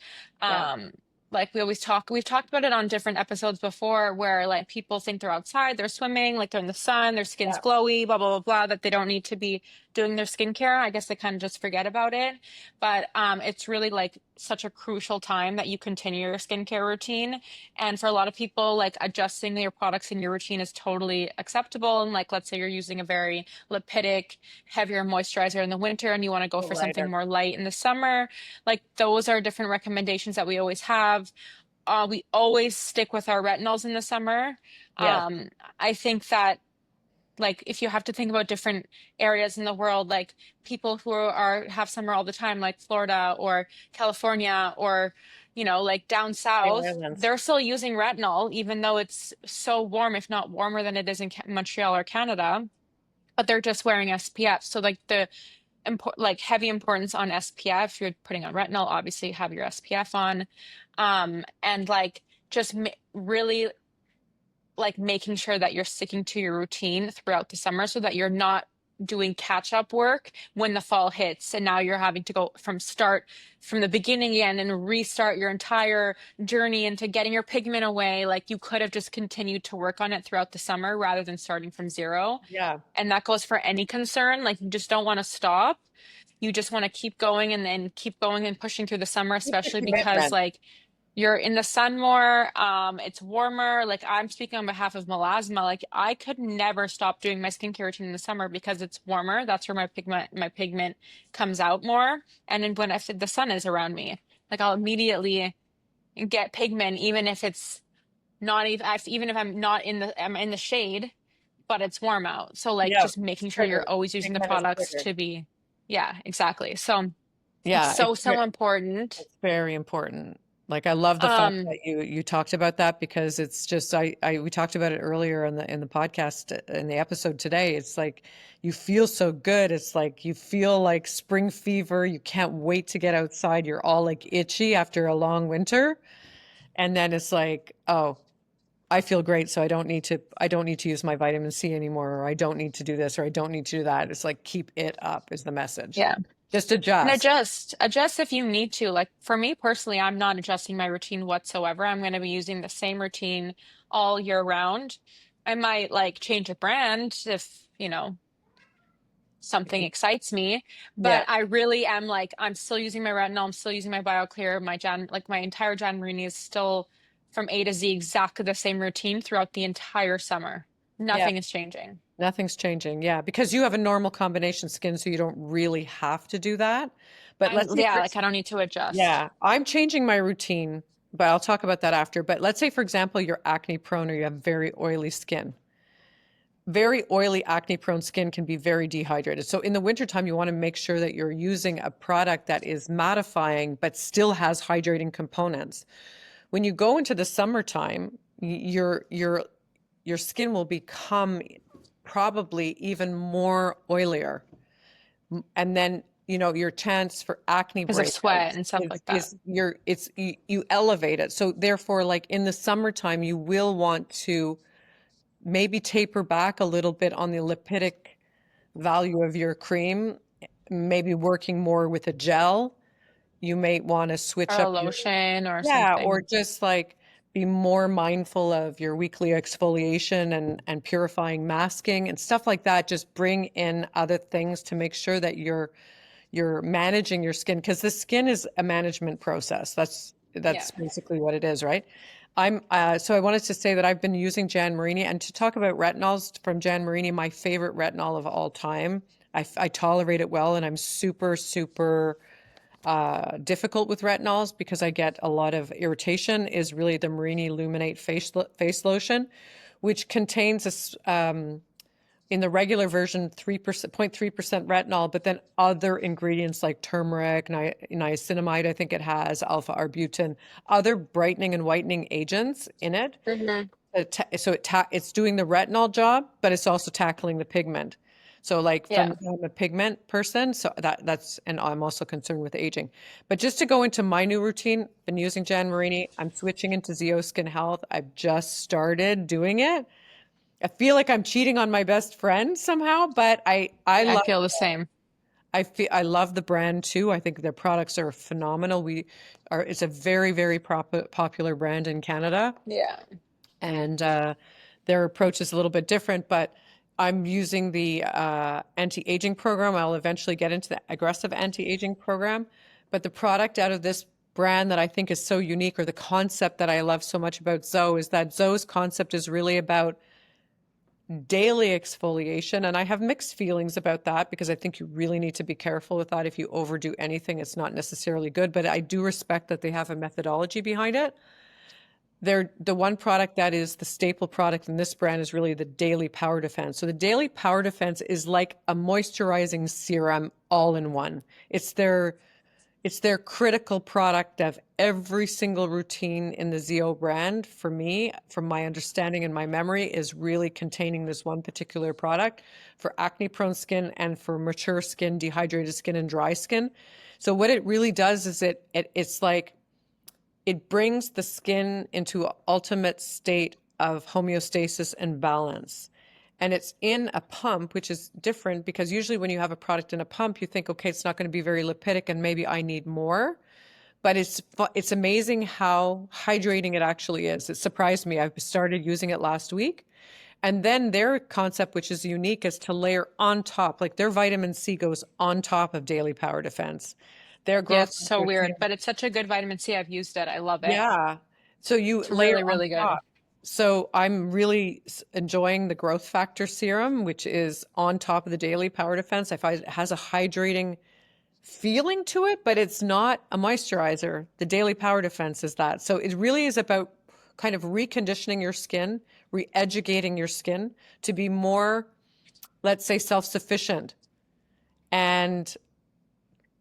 we've talked about it on different episodes before where people think they're outside, they're swimming, they're in the sun, their skin's glowy, blah, blah, blah, blah, that they don't need to be doing their skincare. I guess they kind of just forget about it. But it's really such a crucial time that you continue your skincare routine. And for a lot of people, adjusting your products in your routine is totally acceptable. And let's say you're using a very lipidic, heavier moisturizer in the winter and you want to go for something more light in the summer, those are different recommendations that we always have. we always stick with our retinols in the summer. Yes. I think that like if you have to think about different areas in the world, like people who are have summer all the time, like Florida or California or like down The south, islands. they're still using retinol, even though it's so warm, if not warmer than it is in Montreal or Canada. But they're just wearing SPF. So like the like heavy importance on SPF. If you're putting on retinol, obviously have your SPF on. And like just really like making sure that you're sticking to your routine throughout the summer so that you're not doing catch up work when the fall hits and now you're having to go from the beginning again and restart your entire journey into getting your pigment away. Like you could have just continued to work on it throughout the summer rather than starting from zero. Yeah. And that goes for any concern. Like you just don't want to stop. You just want to keep going and then keep going and pushing through the summer, Keep the especially because commitment. like you're in the sun more, it's warmer. Like I'm speaking on behalf of melasma. Like I could never stop doing my skincare routine in the summer because it's warmer. That's where my pigment comes out more. And then when the sun is around me, like I'll immediately get pigment, even if it's not even if I'm in the shade, but it's warm out. So like Yeah. just making sure you're Triggered. always using the Pigment is products triggered. to be, yeah, exactly. So it's Yeah, so important. it's very important. Like I love the fact Um, that you talked about that because it's just we talked about it earlier in the podcast in the episode today. It's like you feel so good. It's like you feel like spring fever. You can't wait to get outside. You're all like itchy after a long winter. And then it's like, oh, I feel great, so I don't need to use my vitamin C anymore, or I don't need to do this, or I don't need to do that. It's like keep it up is the message. yeah. Just And adjust. adjust if you need to. Like for me personally, I'm not adjusting my routine whatsoever. I'm going to be using the same routine all year round. I might like change a brand if, something excites me, Yeah. but I really am like I'm still using my retinol, I'm still using my BioClear, like my entire Jan Marini is still from A to Z exactly the same routine throughout the entire summer. Yeah. Nothing is changing. Nothing's changing. Yeah, because you have a normal combination skin, so you don't really have to do that. But let's say, Yeah, like I don't need to adjust. yeah, I'm changing my routine, but I'll talk about that after. But let's say, for example, you're acne prone or you have very oily skin. Very oily, acne prone skin can be very dehydrated. So in the wintertime, you want to make sure that you're using a product that is mattifying, but still has hydrating components. When you go into the summertime, your skin will become probably even more oilier. And then, your chance for acne Because of sweat breakouts and stuff is like that. you elevate it. So therefore, like in the summertime, you will want to maybe taper back a little bit on the lipidic value of your cream, maybe working more with a gel. You may want to Or switch a up your, lotion or yeah, or something. just like be more mindful of your weekly exfoliation and purifying masking and stuff like that. Just bring in other things to make sure that you're managing your skin because the skin is a management process. Yeah. That's basically what it is, right? So I wanted to say that I've been using Jan Marini and to talk about retinols from Jan Marini, my favorite retinol of all time. I tolerate it well and I'm super, super difficult with retinols because I get a lot of irritation is really the Marini Illuminate face lotion, which contains in the regular version 3%, 0.3% retinol, but then other ingredients like turmeric, niacinamide, I think it has, alpha arbutin, other brightening and whitening agents in it. Hmm. So it's doing the retinol job, but it's also tackling the pigment. So like Yeah. I'm a pigment person, so and I'm also concerned with aging. But just to go into my new routine, been using Jan Marini. I'm switching into Zeo Skin Health. I've just started doing it. I feel like I'm cheating on my best friend somehow, but I I love feel the same. I love the brand too. I think their products are phenomenal. It's a very, very popular brand in Canada, Yeah. and their approach is a little bit different, but I'm using the anti-aging program. I'll eventually get into the aggressive anti-aging program, but the product out of this brand that I think is so unique, or the concept that I love so much about Zoe, is that Zoe's concept is really about daily exfoliation. And I have mixed feelings about that because I think you really need to be careful with that. If you overdo anything, it's not necessarily good, but I do respect that they have a methodology behind it. they're the one product that is the staple product in this brand is really the Daily Power Defense. So the Daily Power Defense is like a moisturizing serum all in one. It's their it's their critical product of every single routine in the ZO brand. For me, from my understanding and my memory, is really containing this one particular product for acne prone skin and for mature skin, dehydrated skin, and dry skin. So what it really does is it's like it brings the skin into an ultimate state of homeostasis and balance. And it's in a pump, which is different because usually when you have a product in a pump, you think, okay, it's not going to be very lipidic and maybe I need more. But it's amazing how hydrating it actually is. It surprised me. I started using it last week. And then their concept, which is unique, is to layer on top, like their vitamin C goes on top of Daily Power Defense. Their Yeah, growth it's so factor, weird, but it's such a good vitamin C. I've used it. I love it. yeah. So you It's layer really, on really good. top. So I'm really enjoying the growth factor serum, which is on top of the Daily Power Defense. I find it has a hydrating feeling to it, but it's not a moisturizer. The Daily Power Defense is that. So it really is about kind of reconditioning your skin, re-educating your skin to be more, let's say, self-sufficient and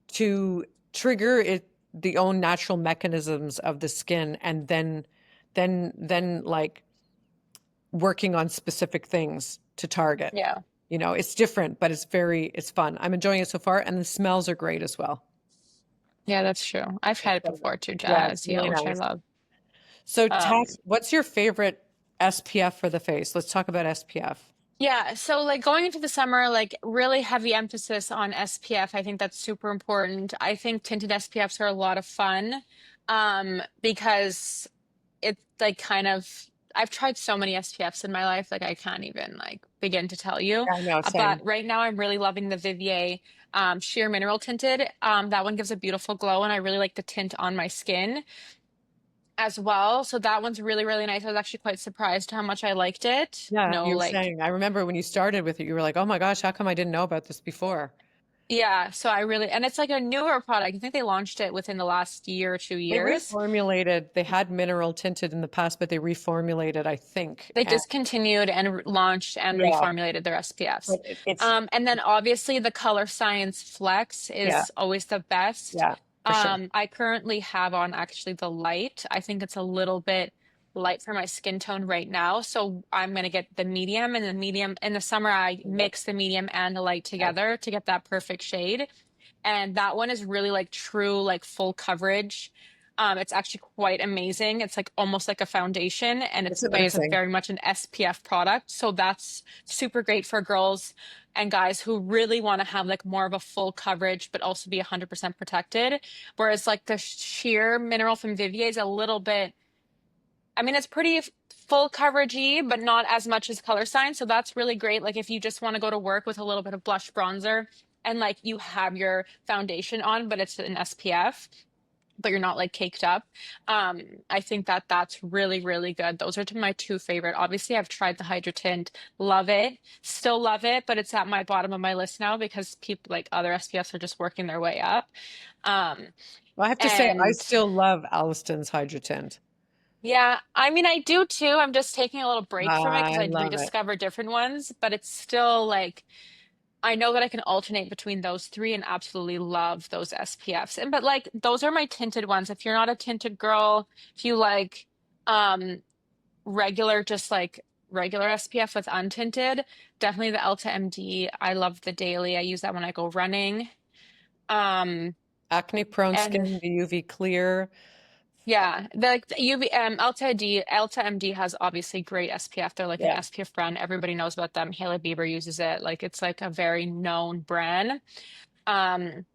to trigger the own natural mechanisms of the skin and then like working on specific things to target. Yeah. You know, it's different, but it's fun. I'm enjoying it so far, and the smells are great as well. Yeah, that's true. I've had it So, before too, yeah, it's Jazz. Yeah, really which I nice. love. So, Um, Tax, what's your favorite SPF for the face? Let's talk about SPF. yeah, so like going into the summer, like really heavy emphasis on SPF. I think that's super important. I think tinted SPFs are a lot of fun, because it's like kind of I've tried so many SPFs in my life, like I can't even like begin to tell you. I know, But same. right now I'm really loving the Vivier Sheer Mineral Tinted. That one gives a beautiful glow, and I really like the tint on my skin as well. So that one's really, really nice. I was actually quite surprised how much I liked it. Yeah, No, you were like saying. I remember when you started with it, you were like, "Oh my gosh, how come I didn't know about this before?" yeah, so I really, and it's like a newer product. I think they launched it within the last year or two They years. reformulated. They had mineral tinted in the past, but they reformulated, I think. They And discontinued and launched and yeah, reformulated their SPFs. but it's And then obviously the Color Science Flex yeah, is always the best. yeah, for sure. I currently have on actually the light. I think it's a little bit light for my skin tone right now. So I'm gonna get the medium, and the medium in the summer I mix the medium and the light together to get that perfect shade. And that one is really like true, like full coverage. It's actually quite amazing. It's like almost like a foundation, and It's but it's a amazing. very much an SPF product. So that's super great for girls and guys who really want to have like more of a full coverage, but also be 100% protected. Whereas like the sheer mineral from Vivier is a little bit, I mean, it's pretty full coveragey, but not as much as Color Science. So that's really great. Like if you just want to go to work with a little bit of blush bronzer and like you have your foundation on, but it's an SPF, but you're not like caked up. I think that that's really, really good. Those are my two favorite. Obviously, I've tried the Hydra Tint, love it, still love it, but it's at my bottom of my list now because people like other SPFs are just working their way up. Um, Well, I have to say, I and still love Alliston's Hydra Tint. Yeah, I mean, I do too. I'm just taking a little break from it because I I love it. rediscover different ones, but it's still like I know that I can alternate between those three and absolutely love those SPFs. And but like those are my tinted ones. If you're not a tinted girl, if you like um regular just like regular SPF with untinted, definitely the Elta MD. I love the daily. I use that when I go running. Um Acne prone and skin, the UV clear. Yeah, the UV Elta MD has obviously great SPF. They're like an Yeah. SPF brand. Everybody knows about them. Hailey Bieber uses it. Like it's like a very known brand. Um,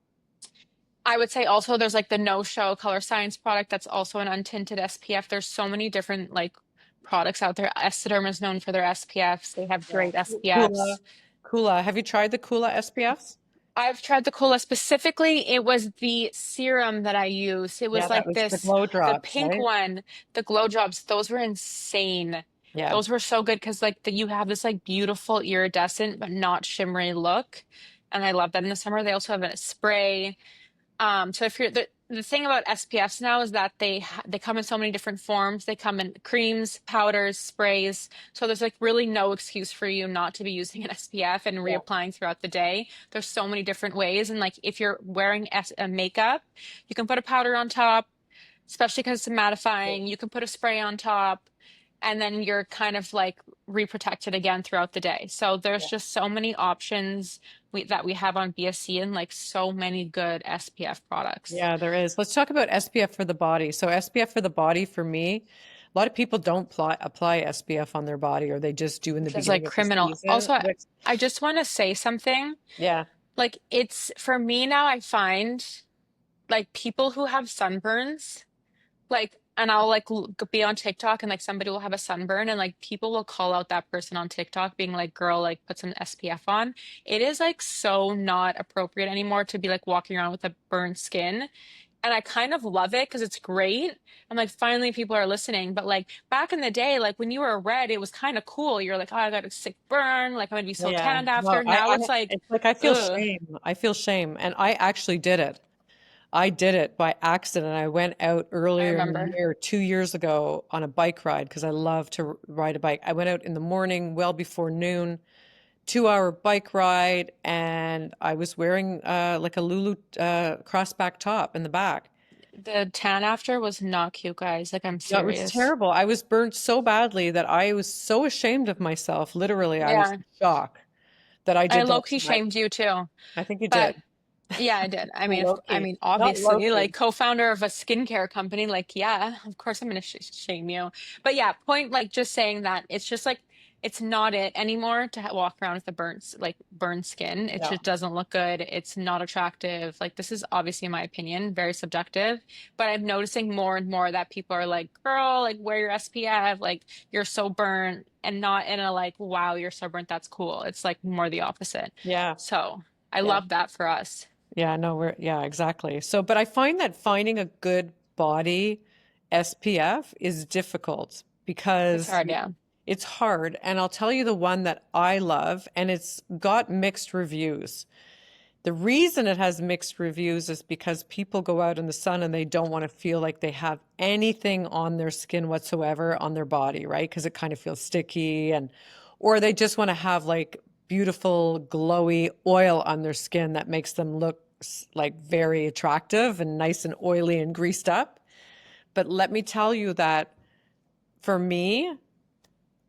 I would say also there's like the No Show Color Science product that's also an untinted SPF. There's so many different like products out there. Estederm is known for their SPFs. They have Yeah. great Kula. SPFs. Kula. Have you tried the Kula SPFs? I've tried the Coola specifically. It was the serum that I used. It Yeah, was that like was the this, glow the drops, pink right? one, the glow drops. Those were insane. Yeah. Those were so good because like you have this like beautiful iridescent but not shimmery look, and I love that in the summer. They also have a spray. So if you're the thing about SPFs now is that they come in so many different forms. They come in creams, powders, sprays. So there's like really no excuse for you not to be using an SPF and Yeah. reapplying throughout the day. There's so many different ways. And like if you're wearing makeup, you can put a powder on top, especially because it's mattifying. You can put a spray on top, and then you're kind of like reprotected again throughout the day. So there's Yeah. just so many options that we have on BSC and like so many good SPF products. Yeah, there is. Let's talk about SPF for the body. So SPF for the body for me, a lot of people don't apply SPF on their body, or they just do in the Which is like beginning of the criminal. season, Also, which, I just want to say something. yeah, Like it's for me now, I find like people who have sunburns, like, and I'll like be on TikTok and like somebody will have a sunburn and like people will call out that person on TikTok being like, girl, like put some SPF on. It is like so not appropriate anymore to be like walking around with a burned skin. And I kind of love it because it's great. I'm like, finally people are listening. But like back in the day, like when you were red, it was kind of cool. You're like, oh, I got a sick burn. Like I'm gonna be so yeah. tanned No, after. Now it's like, it's like I feel ugh, shame. I feel shame, and I actually did it. I did it by accident. I went out I earlier in the remember. year, 2 years ago, on a bike ride because I love to ride a bike. I went out in the morning, well before noon, 2 hour bike ride, and I was wearing like a Lulu crossback top in the back. The tan after was not cute, guys. Like I'm No, it was serious. terrible. I was burnt so badly that I was so ashamed of myself. Literally, I was Yeah. in shock that I I did that. low-key shamed you too. I think you But did. yeah, I did. I mean, I Loki, mean, not obviously, like Loki. co-founder of a skincare company, like, yeah, of course I'm gonna shame you. But yeah, point like just saying that it's just like it's not it anymore to walk around with a burned skin. It Yeah. just doesn't look good. It's not attractive. Like this is obviously in my opinion, very subjective, but I'm noticing more and more that people are like, "Girl, like wear your SPF, like you're so burnt," and not in a like, "Wow, you're so burnt, that's cool." It's like more the opposite. Yeah. So, I Yeah. love that for us. Yeah, no, yeah, exactly. So, but I find that finding a good body SPF is difficult It's because hard, yeah. it's hard. And I'll tell you the one that I love, and it's got mixed reviews. The reason it has mixed reviews is because people go out in the sun and they don't want to feel like they have anything on their skin whatsoever on their body, right? Because it kind of feels sticky, and or they just want to have like beautiful glowy oil on their skin that makes them look like very attractive and nice and oily and greased up. But let me tell you that for me,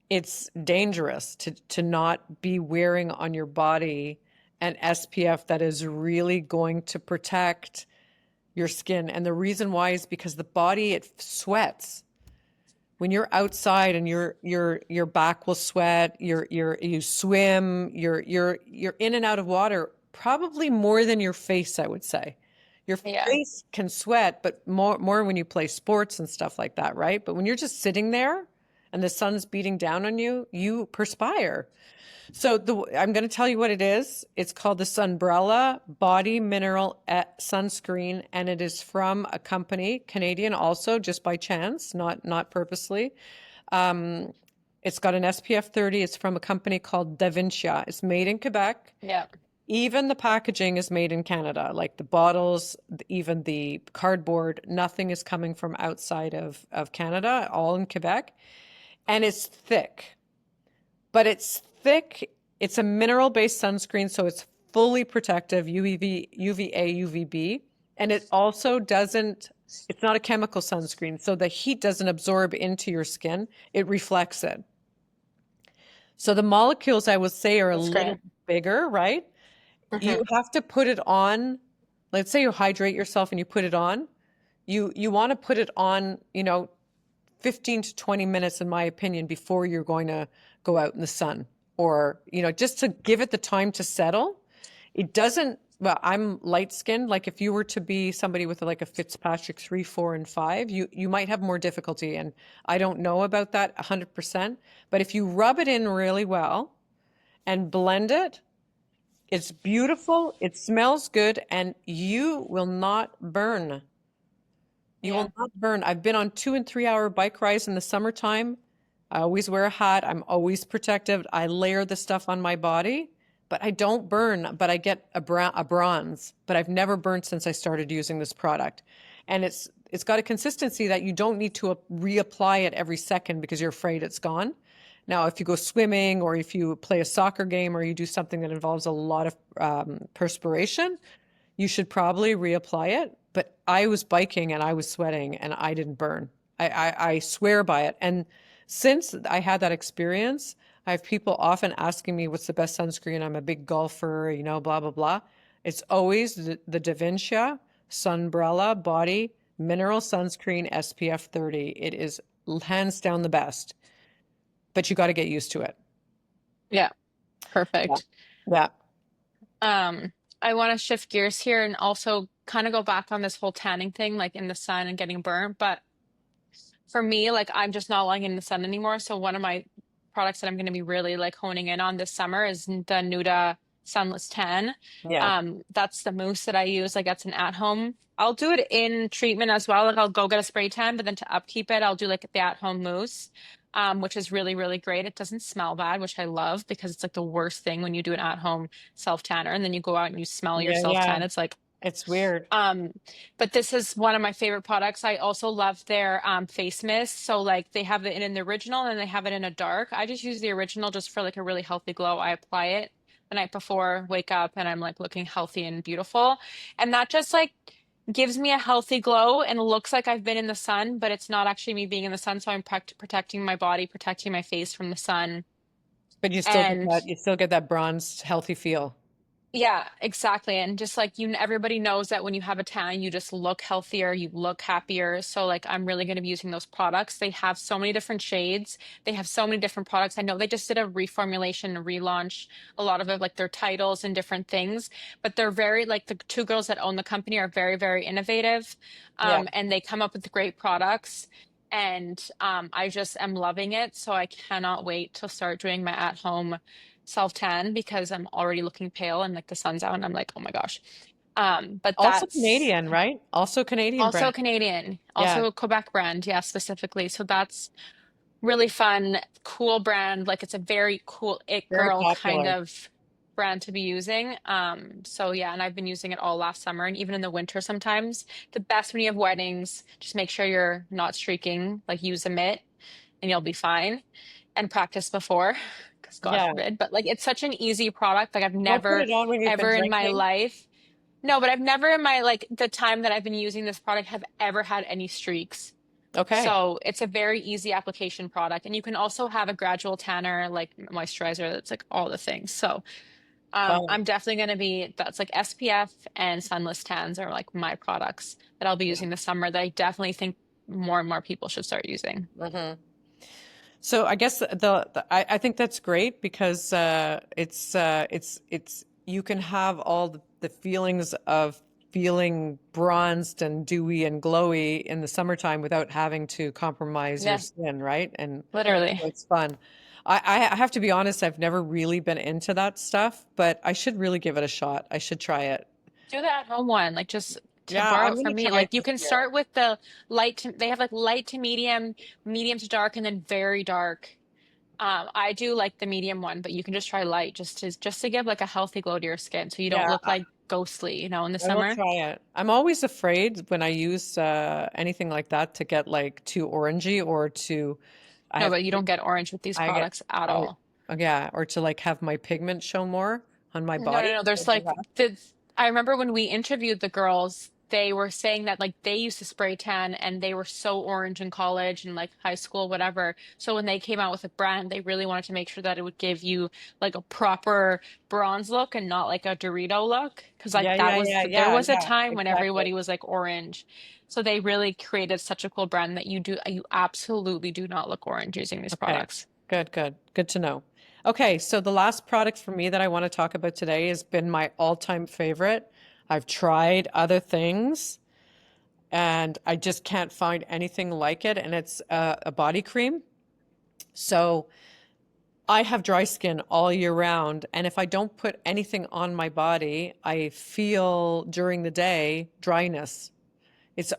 it's dangerous to not be wearing on your body an SPF that is really going to protect your skin. And the reason why is because the body, it sweats. When you're outside and your back will sweat, you swim, you're in and out of water, probably more than your face, I would say. Your Yeah. face can sweat, but more when you play sports and stuff like that, right? But when you're just sitting there and the sun's beating down on you, you perspire. So I'm going to tell you what it is. It's called the Sunbrella Body Mineral Sunscreen, and it is from a company, Canadian also, just by chance, not purposely. Um, it's got an SPF 30. It's from a company called Davincia. It's made in Quebec. Yeah. Even the packaging is made in Canada, like the bottles, even the cardboard, nothing is coming from outside of Canada, all in Quebec. And it's thick, but it's thick. It's a mineral-based sunscreen, so it's fully protective, UVB, UVA, UVB. And it also doesn't, it's not a chemical sunscreen, so the heat doesn't absorb into your skin. It reflects it. So the molecules, I would say, are a That's great. little bigger, right? Hmm. You have to put it on. Let's say you hydrate yourself and you put it on. You want to put it on, 15 to 20 minutes, in my opinion, before you're going to go out in the sun, or, just to give it the time to settle. It doesn't, well, I'm light skinned. Like if you were to be somebody with like a Fitzpatrick 3, 4, and 5, you might have more difficulty. And I don't know about that 100%. But if you rub it in really well and blend it, it's beautiful, it smells good, and you will not burn. You Yeah. will not burn. I've been on 2 and 3 hour bike rides in the summertime. I always wear a hat. I'm always protective. I layer the stuff on my body. but I don't burn, but I get a bronze, but I've never burned since I started using this product. And it's got a consistency that you don't need to reapply it every second because you're afraid it's gone. Now, if you go swimming or if you play a soccer game or you do something that involves a lot of perspiration, you should probably reapply it. But I was biking and I was sweating and I didn't burn. I swear by it. And since I had that experience, I have people often asking me what's the best sunscreen. I'm a big golfer, you know, blah, blah, blah. It's always the Davincia Sunbrella Body Mineral Sunscreen SPF 30. It is hands down the best, but you got to get used to it. Yeah, Yeah. perfect. Yeah. Um, I want to shift gears here and also kind of go back on this whole tanning thing, like in the sun and getting burnt. But for me, like I'm just not lying in the sun anymore. So one of my products that I'm going to be really like honing in on this summer is the Nuda Sunless Tan. Yeah. That's the mousse that I use. Like that's an at-home. I'll do it in treatment as well. Like I'll go get a spray tan, but then to upkeep it, I'll do like the at-home mousse, which is really, really great. It doesn't smell bad, which I love because it's like the worst thing when you do an at-home self-tanner and then you go out and you smell your Yeah. Yeah. self-tan. It's like, It's weird. um, but this is one of my favorite products. I also love their face mist. So like they have it in the original and they have it in a dark. I just use the original just for like a really healthy glow. I apply it the night before, wake up, and I'm like looking healthy and beautiful. And that just like gives me a healthy glow and looks like I've been in the sun, but it's not actually me being in the sun. So I'm protecting my body, protecting my face from the sun. But And you still get that bronzed, healthy feel. yeah, exactly. And just like you, everybody knows that when you have a tan, you just look healthier, you look happier. So like I'm really going to be using those products. They have so many different shades. They have so many different products. I know they just did a reformulation, a relaunch, a lot of it, like their titles and different things, but they're very like the two girls that own the company are very, very innovative. Yeah. And they come up with great products. And I just am loving it. So I cannot wait to start doing my at-home self tan because I'm already looking pale and like the sun's out and I'm like, oh my gosh. But Also that's Canadian, right? Also Canadian also brand. Canadian, Yeah. also a Quebec brand, yeah, specifically. So that's really fun, cool brand. Like it's a very cool it Very girl kind popular. of brand to be using. So yeah, and I've been using it all last summer and even in the winter sometimes. The best when you have weddings, just make sure you're not streaking, like use a mitt and you'll be fine and practice before because God Yeah. forbid. But like it's such an easy product. Like I've Don't put never it on when you've been ever in my drinking. life, no, but I've never in my like the time that I've been using this product have ever had any streaks. Okay. So it's a very easy application product. And you can also have a gradual tanner, like moisturizer, that's like all the things. So Fun. I'm definitely going to be, that's like SPF and sunless tans are like my products that I'll be Yeah. using this summer that I definitely think more and more people should start using. Hmm. So I guess I think that's great because it's you can have all the feelings of feeling bronzed and dewy and glowy in the summertime without having to compromise your Yeah, skin, right? And literally. so it's fun. I have to be honest, I've never really been into that stuff, but I should really give it a shot. I should try it. Do the at-home one, like just to Yeah, borrow I'm it from gonna me. try it Like you this can year. start with the light to, they have like light to medium, medium to dark, and then very dark. I do like the medium one, but you can just try light just to give like a healthy glow to your skin so you don't Yeah, look like ghostly, in the I will summer. try it. I'm always afraid when I use anything like that to get like too orangey or to I No, have but you don't get orange with these I get products at I all. yeah, or to like have my pigment show more on my No, no, body. no. There's like I remember when we interviewed the girls, they were saying that like they used to spray tan and they were so orange in college and like high school, whatever. So when they came out with a brand, they really wanted to make sure that it would give you like a proper bronze look and not like a Dorito look. Cause like Yeah, that yeah, was yeah, there yeah, was a yeah, time when exactly. everybody was like orange. So they really created such a cool brand that you absolutely do not look orange using these Okay. products. Good, good. Good to know. Okay, so the last product for me that I want to talk about today has been my all-time favorite. I've tried other things and I just can't find anything like it, and it's a body cream. So I have dry skin all year round, and if I don't put anything on my body, I feel during the day dryness.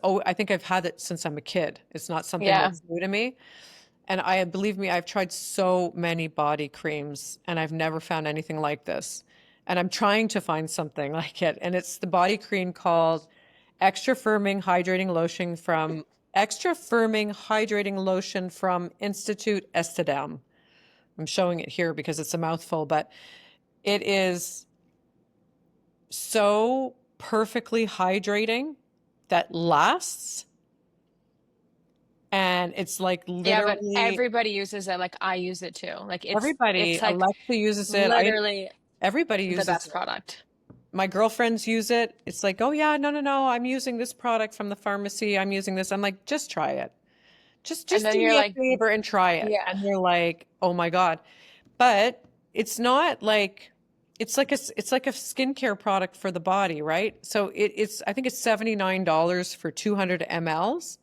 I think I've had it since I'm a kid. It's not something Yeah. that's new to me. And believe me, I've tried so many body creams and I've never found anything like this. and I'm trying to find something like it. And it's the body cream called Extra Firming Hydrating Lotion from Institute Estedam. I'm showing it here because it's a mouthful, but it is so perfectly hydrating that lasts. And it's like Yeah, but literally everybody uses it. Like I use it too. Like everybody. it's like Alexa uses it. literally Everybody the uses best it. product. My girlfriends use it. It's like, oh yeah, no, I'm using this product from the pharmacy. I'm using this. I'm like, just try it. And Just then do you're me a like, favor and try it. yeah. And they're like, oh my God. But it's not like it's like a skincare product for the body, right? So it's I think it's $79 for 200 mLs.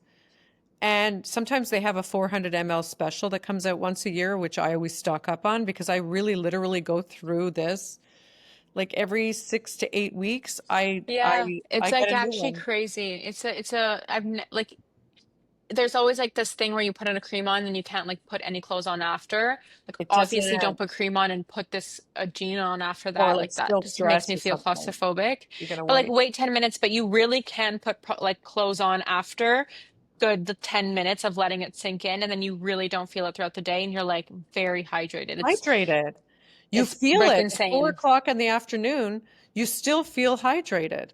And sometimes they have a 400 ml special that comes out once a year, which I always stock up on because I really literally go through this like every 6 to 8 weeks. Yeah, I it's get like a new actually one. crazy. Like there's always like this thing where you put on a cream on and you can't like put any clothes on after. Like It obviously doesn't, don't put cream on and put this a jean on after or that. like Like that still just makes stressed me or feel something. claustrophobic. You're gonna But like wait. wait 10 minutes, but you really can put like clothes on after the 10 minutes of letting it sink in, and then you really don't feel it throughout the day and you're like very hydrated. Hydrated. You It's feel like it at four insane. o'clock in the afternoon. You still feel hydrated.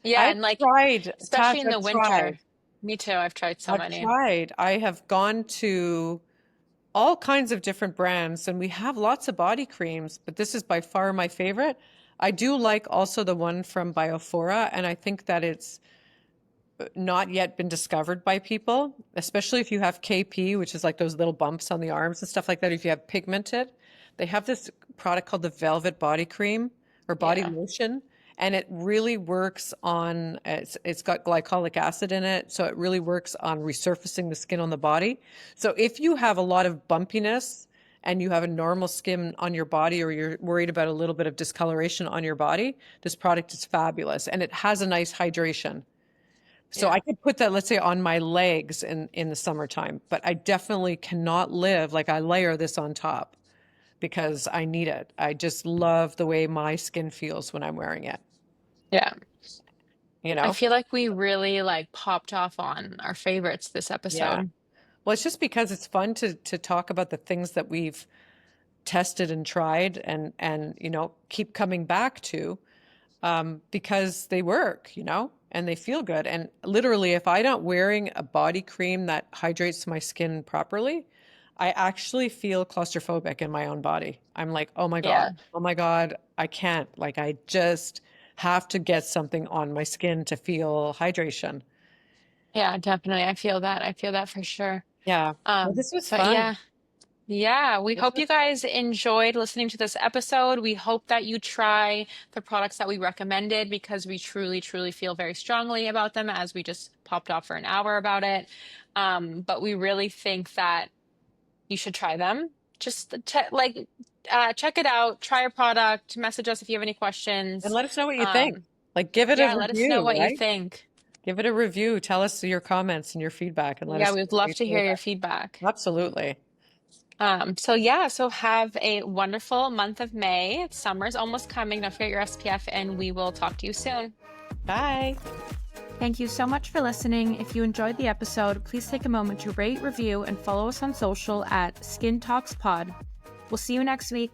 Yeah, I've and like tried, Tash, especially in the I've tried. winter. Me too. I've tried so many. I have gone to all kinds of different brands and we have lots of body creams, but this is by far my favorite. I do like also the one from Biofora, and I think that it's not yet been discovered by people, especially if you have KP, which is like those little bumps on the arms and stuff like that. If you have pigmented, they have this product called the Velvet Body Cream or Body Yeah. Lotion, and it really works on, it's got glycolic acid in it, so it really works on resurfacing the skin on the body. So if you have a lot of bumpiness and you have a normal skin on your body, or you're worried about a little bit of discoloration on your body, this product is fabulous, and it has a nice hydration. So Yeah. I could put that, let's say, on my legs in the summertime, but I definitely cannot live like I layer this on top because I need it. I just love the way my skin feels when I'm wearing it, Yeah. you I know? feel like we really like popped off on our favorites this Yeah. episode. Well, it's just because it's fun to talk about the things that we've tested and tried and keep coming back to, because they work, and they feel good. And literally, if I'm not wearing a body cream that hydrates my skin properly, I actually feel claustrophobic in my own body. I'm like, Yeah. oh my God, I can't. Like, I just have to get something on my skin to feel hydration. Yeah, definitely. I feel that. I feel that for sure. Yeah. Well, this was But fun. yeah. Yeah, we This hope was, you guys enjoyed listening to this episode. We hope that you try the products that we recommended because we truly, truly feel very strongly about them as we just popped off for an hour about it. But we really think that you should try them. Just check it out, try a product, message us if you have any and questions. let us know what you think. Um, Like, give it a yeah, let us know review, what you right? think. Give it a review. Tell us your comments and your feedback, and let Yeah, us we'd know what love you to think hear your about feedback. it. Absolutely. So have a wonderful month of May. Summer's almost coming. Don't forget your SPF, and we will talk to you soon. Bye. Thank you so much for listening. If you enjoyed the episode, please take a moment to rate, review, and follow us on social at Skin Talks Pod. We'll see you next week.